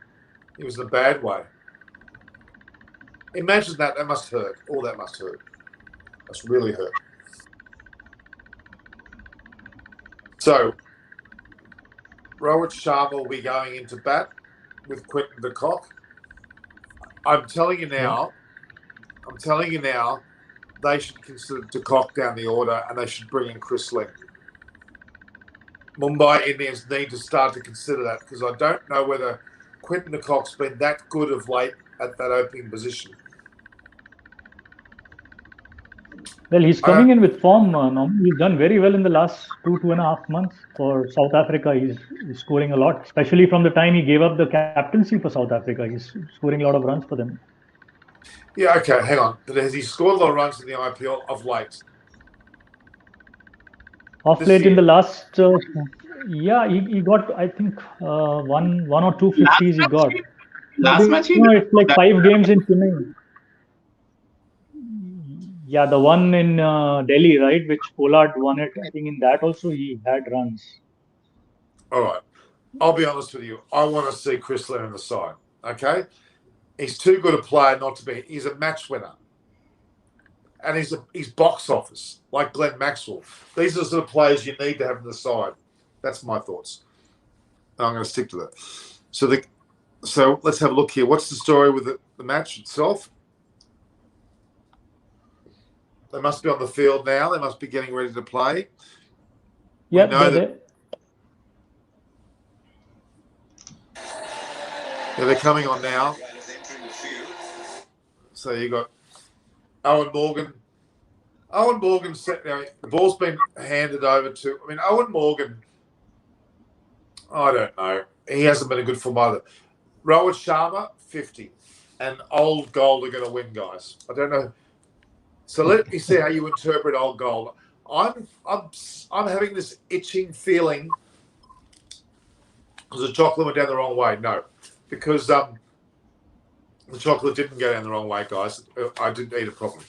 He was in a bad way. Imagine that. That must hurt. Oh, that must hurt. That's really hurt. So, Rohit Sharma will be going into bat with Quinton de Kock. I'm telling you now, they should consider de Kock down the order and they should bring in Chris Lynn. Mumbai Indians need to start to consider that because I don't know whether Quinton de Kock's been that good of late at that opening position. Well, he's coming in with form. He's done very well in the last 2.5 months for South Africa. He's scoring a lot, especially from the time he gave up the captaincy for South Africa. He's scoring a lot of runs for them. Yeah, okay, hang on. But has he scored a lot of runs in the IPL of late? Of late in the last, he got, I think, one or two 50s he got. Last match, it's like 5 games in Chennai. Yeah, the one in Delhi, right, which Pollard won it. I think in that also he had runs. All right. I'll be honest with you. I want to see Chris Lynn on the side, okay? He's too good a player not to be. He's a match winner. And he's box office, like Glenn Maxwell. These are the sort of players you need to have on the side. That's my thoughts. And I'm going to stick to that. So let's have a look here. What's the story with the match itself? They must be on the field now. They must be getting ready to play. Yeah, they're coming on now. So you got Owen Morgan. Owen Morgan, the ball's been handed over to. I mean, Owen Morgan. I don't know. He hasn't been a good form either. Rohit Sharma, 50, and Old Gold are going to win, guys. I don't know. So let me see how you interpret Old Gold. I'm having this itching feeling because the chocolate went down the wrong way. No, because the chocolate didn't go down the wrong way, guys. I didn't eat it properly.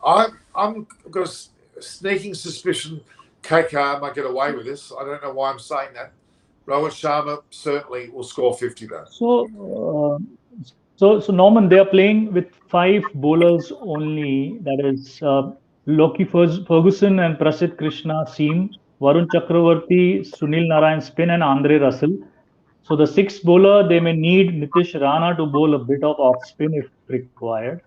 I'm got a sneaking suspicion KKR might get away with this. I don't know why I'm saying that. Rohit Sharma certainly will score 50 though. So Norman, they are playing with 5 bowlers only. That is Loki Ferguson and Prasidh Krishna seam, Varun Chakravarti, Sunil Narayan spin, and Andre Russell. So the 6th bowler, they may need Nitish Rana to bowl a bit of off spin if required.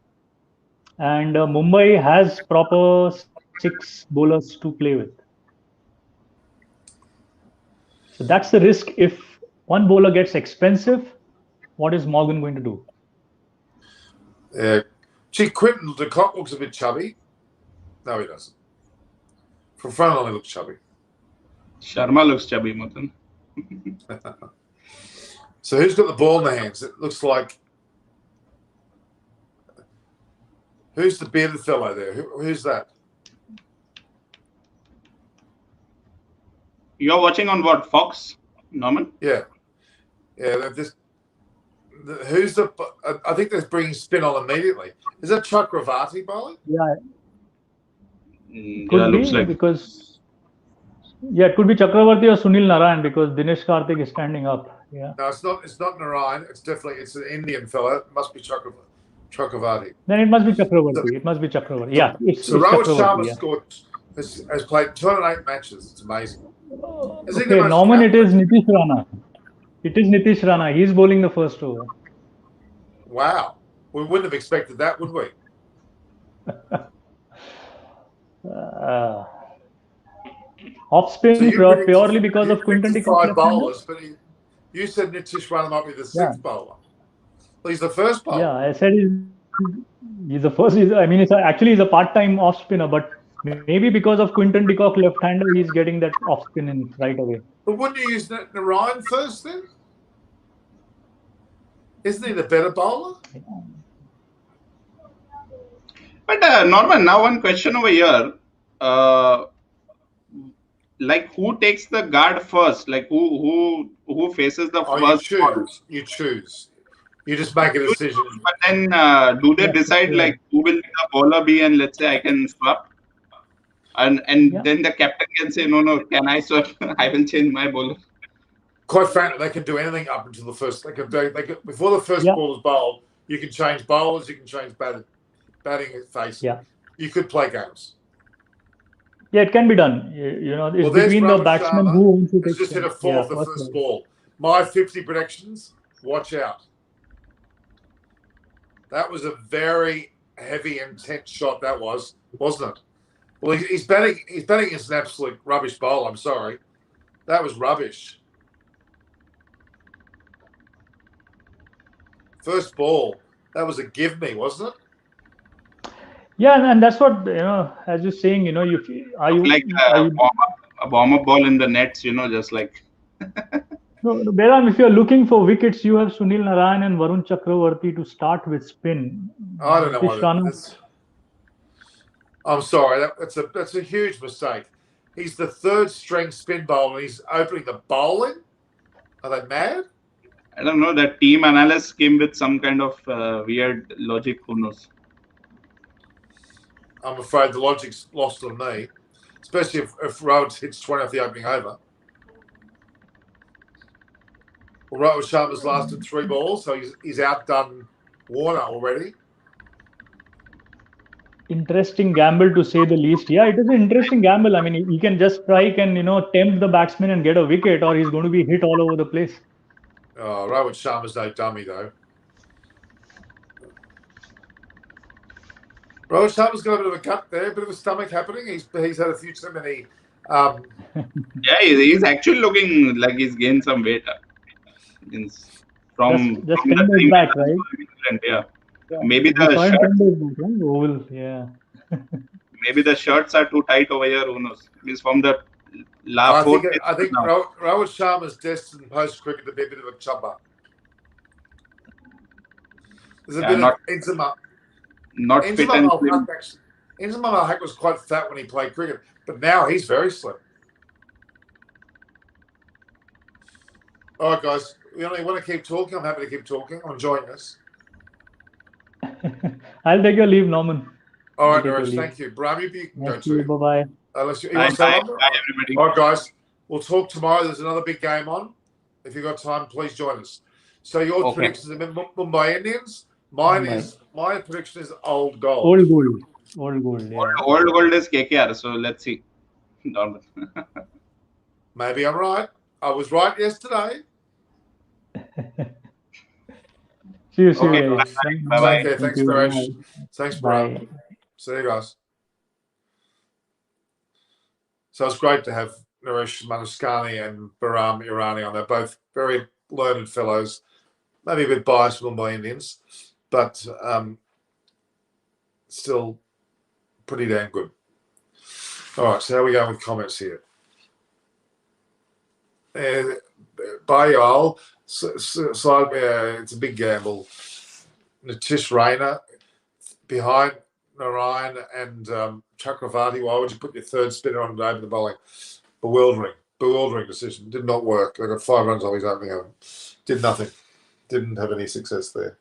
And Mumbai has proper 6 bowlers to play with. So that's the risk. If one bowler gets expensive, what is Morgan going to do? Yeah. Gee, Quinton de Kock looks a bit chubby. No, he doesn't. From front on, he looks chubby. Sharma looks chubby, Muthan. So who's got the ball in their hands? It looks like. Who's the bearded fellow there? Who's that? You're watching on what, Fox, Norman? Yeah. Who's the? I think they're bringing spin on immediately. Is that Chakravarti bowling? Yeah, Yeah, could looks be like. because it could be Chakravarti or Sunil Narayan because Dinesh Karthik is standing up. Yeah. No, it's not. It's not Narayan. It's an Indian fellow. It must be Chakravarti. Then it must be Chakravarti. It must be Chakravarti. Yeah. It's Rohit Chakravarti. Sharma has played 208 matches. It's amazing. Okay, Norman, it is Nitish Rana. It is Nitish Rana. He's bowling the first over. Wow. We wouldn't have expected that, would we? Off spin So purely because of Quinton de Kock. 5 bowlers, but you said Nitish Rana might be the 6th bowler. Well, he's the first bowler. Yeah, I said he's the first. Actually he's a part-time off spinner, but maybe because of Quinton de Kock left-hander, he's getting that off spin in right away. But wouldn't you use Narayan first then? Isn't he the better bowler? But Norman, now one question over here. Like who takes the guard first? Like who faces the first? You choose. You just make a decision. But then do they decide like who will the bowler be, and let's say I can swap? And then the captain can say, no, can I swap? I will change my bowler. Quite frankly, they can do anything up until the first. They can before the first ball is bowled. You can change bowlers. You can change batting face. Yeah. You could play games. Yeah, it can be done. It's between the batsmen who owns it. Just hit a 4 off the first ball. My 50 predictions. Watch out. That was a very heavy, intense shot. That was, wasn't it? Well, he's batting against an absolute rubbish bowl. I'm sorry. That was rubbish. First ball. That was a give me, wasn't it? Yeah, and that's what as you're saying. A warm-up ball in the nets. Just like. No, Beram, if you're looking for wickets, you have Sunil Narayan and Varun Chakravarti to start with spin. I don't know why I'm sorry. That's a huge mistake. He's the 3rd string spin bowler. And he's opening the bowling. Are they mad? I don't know. That team analyst came with some kind of weird logic. Who knows? I'm afraid the logic's lost on me, especially if Rohit hits 20 off the opening over. Well, Rohit Sharma's lasted 3 balls, so he's outdone Warner already. Interesting gamble to say the least. Yeah, it is an interesting gamble. I mean, he can just strike and tempt the batsman and get a wicket, or he's going to be hit all over the place. Oh, Rohit Sharma's no dummy though. Rohit Sharma's got a bit of a cut there, a bit of a stomach happening. He's had a few too many. Yeah, he's actually looking like he's gained some weight. From just 10 days back, right? Yeah. Maybe the shirt, yeah. Maybe the shirts are too tight over here. Who knows? It's from the I think Rohit Sharma's destined post cricket to be a bit of a chubber. There's a bit of eczema. Not fit and slim. Inzamam was quite fat when he played cricket, but now he's very slim. All right, guys. We only want to keep talking. I'm happy to keep talking. I'm enjoying this. I'll take your leave, Norman. All right, Naresh. Thank you. Bram, you can go too. Bye-bye. Bye, everybody. All right, guys. We'll talk tomorrow. There's another big game on. If you've got time, please join us. So your predictions are Mumbai Indians. My prediction is old gold. Old gold. Yeah. Old gold is KKR. So let's see. Maybe I'm right. I was right yesterday. See you. Bye-bye. Okay, thanks, Naresh. Thanks, Bram. See you guys. So it's great to have Naresh Manuskani and Bahram Irani on. They're both very learned fellows, maybe a bit biased with Mumbai Indians, but still pretty damn good. All right, so how are we going with comments here? Bayal, it's a big gamble. Nitish Rayna behind Narayan and Chakravarti. Why would you put your third spinner on over the bowling? Bewildering decision. Did not work. They got 5 runs off his opening over. Did nothing. Didn't have any success there.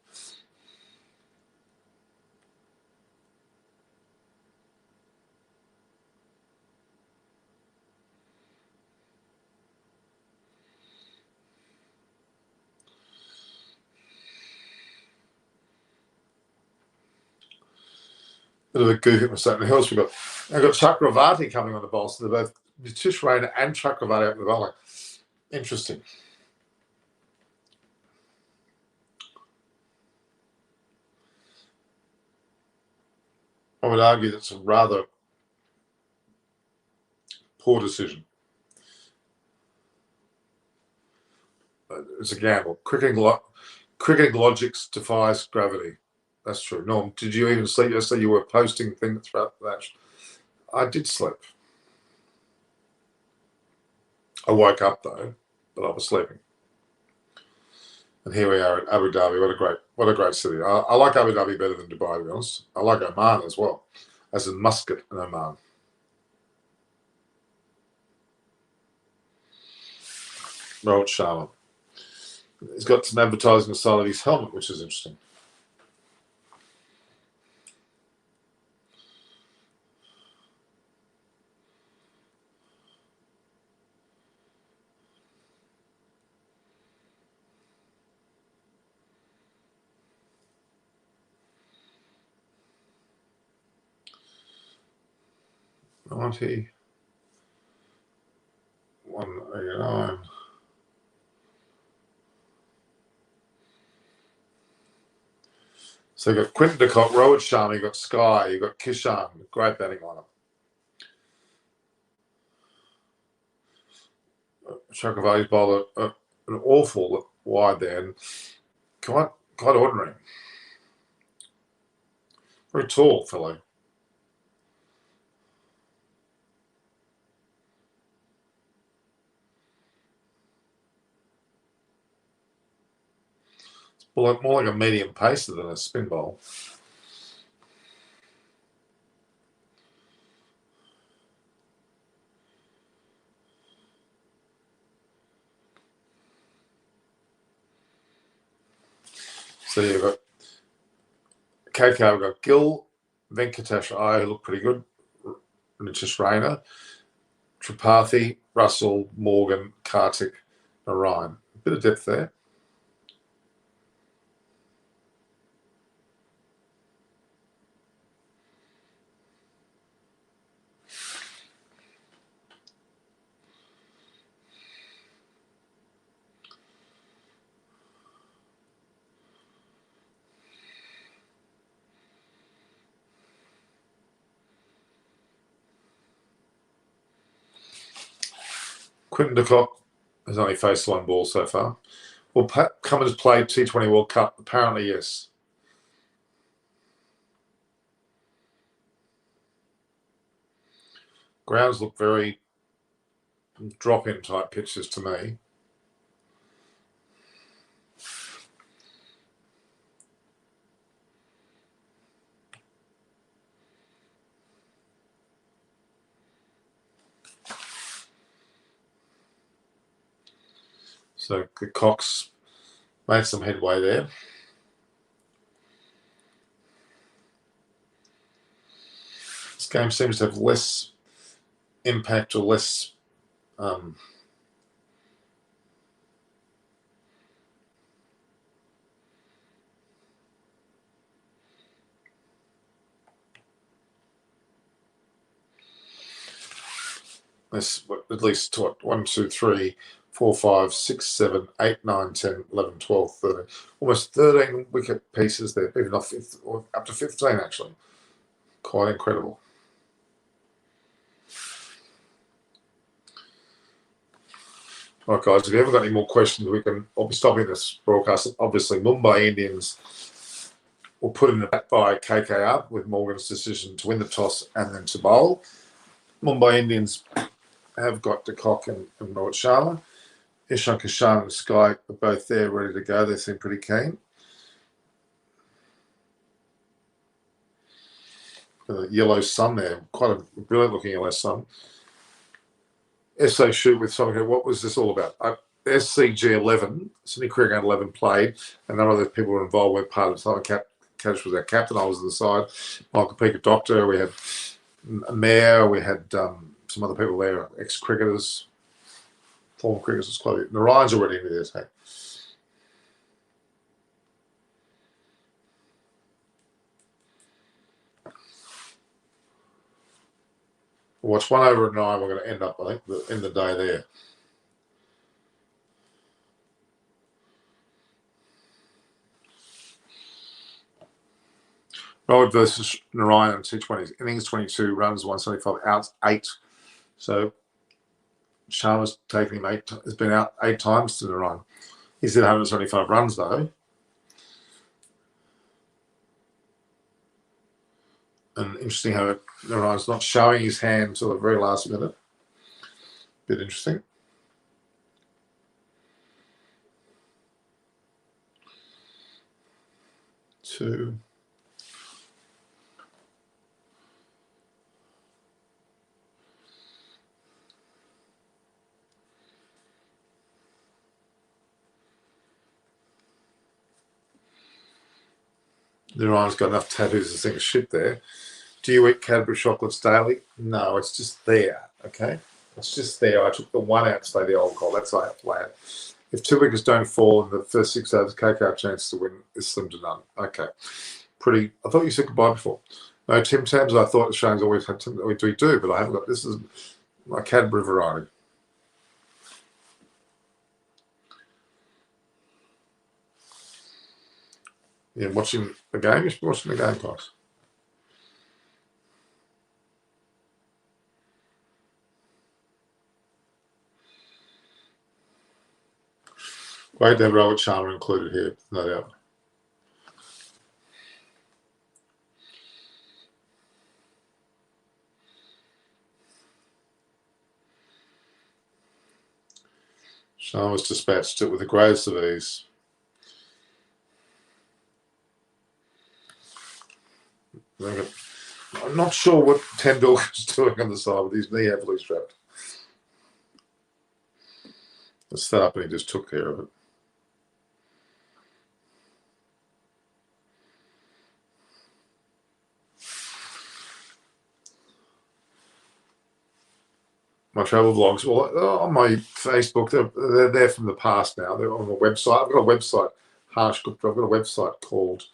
Bit of a goofy mistake. Who else we got? I've got Chakravarti coming on the bowl. So they're both Nitish Rayna and Chakravarti up the bowling. Interesting. I would argue that's a rather poor decision. It's a gamble. Cricketing logics defies gravity. That's true. Norm, did you even sleep yesterday? You were posting things throughout the match. I did sleep. I woke up though, but I was sleeping. And here we are at Abu Dhabi. What a great city. I like Abu Dhabi better than Dubai, to be honest. I like Oman as well, as in Muscat and Oman. Rohit Sharma. He's got some advertising on the side of his helmet, which is interesting. $90, 189. So you've got Quinton de Kock, Rohit Sharma, you've got Sky, you've got Kishan, great batting lineup. Chakravarti's bowled an awful wide there, and quite ordinary. Very tall fellow. More like a medium pacer than a spin bowl. So you've got KKR, we've got Gill, Venkatesh Iyer, who look pretty good. Nitish Rayna, Tripathi, Russell, Morgan, Kartik, Narayan. A bit of depth there. Quinton de Kock has only faced 1 ball so far. Will Cummins play T20 World Cup? Apparently, yes. Grounds look very drop-in type pitches to me. So the Cox made some headway there. This game seems to have less impact or less at least 1, 2, 3, 4, 5, 6, 7, 8, 9, 10, 11, 12, 13. Almost 13 wicket pieces there, even off or up to 15 actually. Quite incredible. All right, guys, if you haven't got any more questions, I'll be stopping this broadcast. Obviously, Mumbai Indians were put in the back by KKR with Morgan's decision to win the toss and then to bowl. Mumbai Indians have got De Kock and Rohit Sharma. Ishan Kishan and Sky are both there, ready to go. They seem pretty keen. The yellow sun there, quite a brilliant looking yellow sun. SA shoot with something. What was this all about? SCG 11, Sydney Cricket 11 played, and none of those people were involved. Were part of Simon Cash was our captain. I was on the side. Michael Peake, doctor. We had a mayor. We had some other people there, ex-cricketers, former cricketers. It's quite. Narayan's already into this. Hey. Watch 1 over 9. We're going to end up, I think, in the day there. Rohit versus Narayan, T20s. Innings 22, runs 175, outs 8. So Sharma's taken him 8. Has been out 8 times to Narayan. He's hit 175 runs though. And interesting how Narayan's not showing his hand until the very last minute. Bit interesting. Two. Narayan's got enough tattoos to think of shit there. Do you eat Cadbury chocolates daily? No, it's just there, okay? It's just there. I took the one out to play the old goal. That's how I play it. If 2 wickets don't fall in the first 6 overs, KKR chance to win is slim to none. Okay. Pretty. I thought you said goodbye before. No, Tim Tams, I thought Shane's always had Tim. We do, but I haven't got. This is my Cadbury variety. Yeah, watching the game. You should be watching the game, guys. Great to have Rohit Sharma included here, no doubt. Sharma's dispatched it with the greatest of ease. I'm not sure what Tendulkar's doing on the side with his knee heavily strapped. It's that up and he just took care of it. My travel vlogs, well, on my Facebook, they're there from the past now. They're on the website. I've got a website, Harsh Gupta. I've got a website called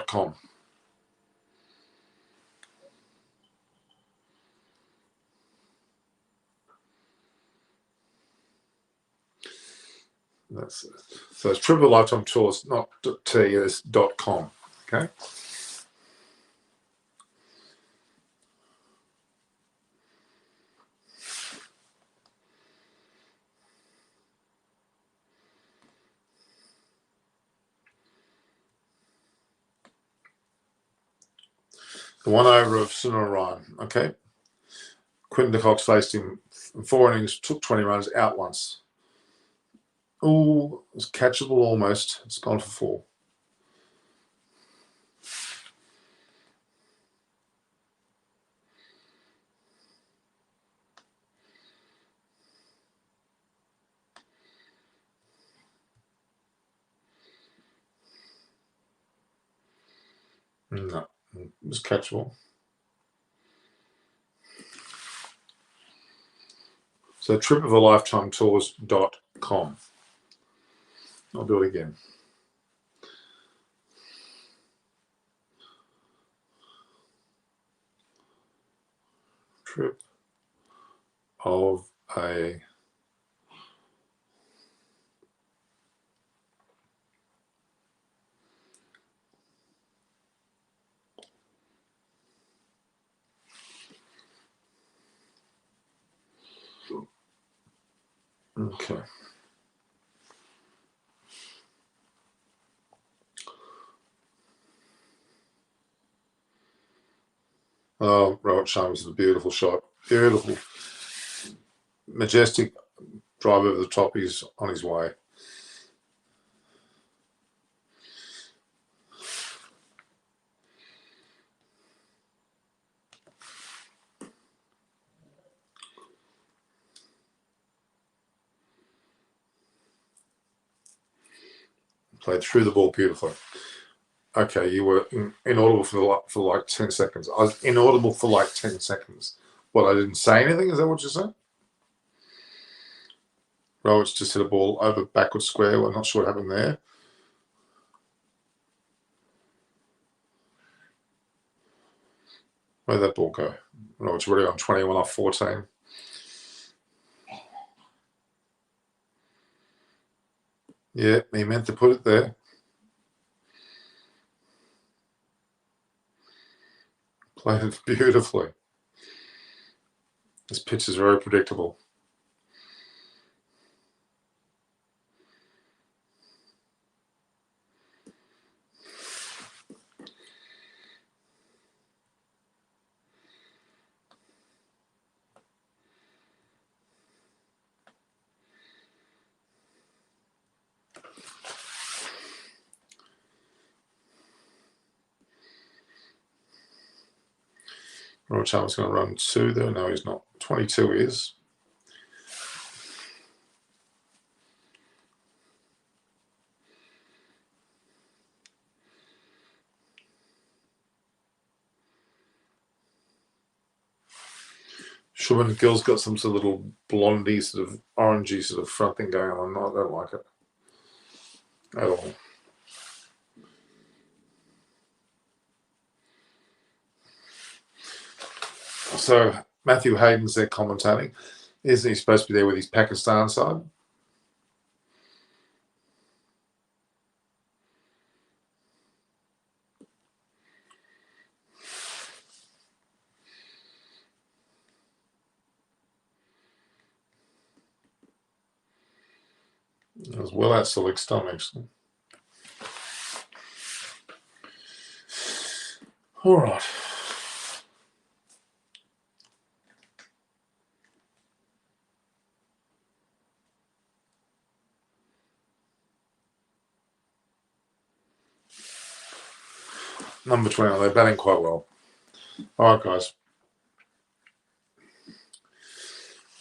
.com. So it's Triple Lifetime Tours, not .t, it's .com. Okay. The 1 over of Sunil Ryan. Okay. Quinton de Kock faced him in 4 innings, took 20 runs, out once. Oh, it was catchable almost. It's gone for 4. No, it was catchable. So tripofalifetimetours.com. I'll do it again. Trip of a Okay. Oh, Rohit Sharma's a beautiful shot. Beautiful. Majestic drive over the top. He's on his way. Played through the ball beautifully. Okay, you were inaudible for like 10 seconds. I was inaudible for like 10 seconds. What, I didn't say anything? Is that what you're saying? Rohit's just hit a ball over backward square. I'm not sure what happened there. Where'd that ball go? Rohit's already on 21 off 14. Yeah, he meant to put it there. Played it beautifully. This pitch is very predictable. Rohit Sharma's going to run 2 there. No, he's not. 22 is. Shubman Gill's got some sort of little blondie, sort of orangey sort of front thing going on. I don't like it at all. So Matthew Hayden's there commentating. Isn't he supposed to be there with his Pakistan side? As well as select stomach, actually. All right. Number 20, they're batting quite well. All right, guys.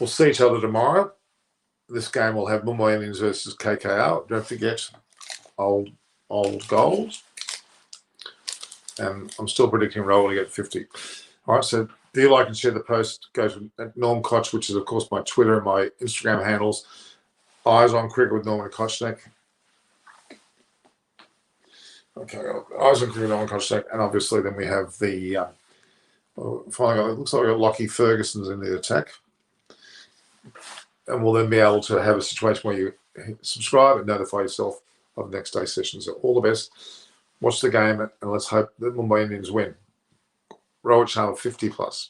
We'll see each other tomorrow. This game will have Mumbai Indians versus KKR. Don't forget old goals. And I'm still predicting Roll to get 50. All right, so do you like and share the post? Go to Norm Koch, which is, of course, my Twitter and my Instagram handles. Eyes on Cricket with Norman Kochneck. Okay, Eyes on Cricket with Norman Kochneck. And obviously then we have the, finally, it looks like we've got Lockie Ferguson's in the attack. And we'll then be able to have a situation where you subscribe and notify yourself of next day's sessions. So all the best. Watch the game and let's hope that Mumbai Indians win. Rohit Sharma 50+.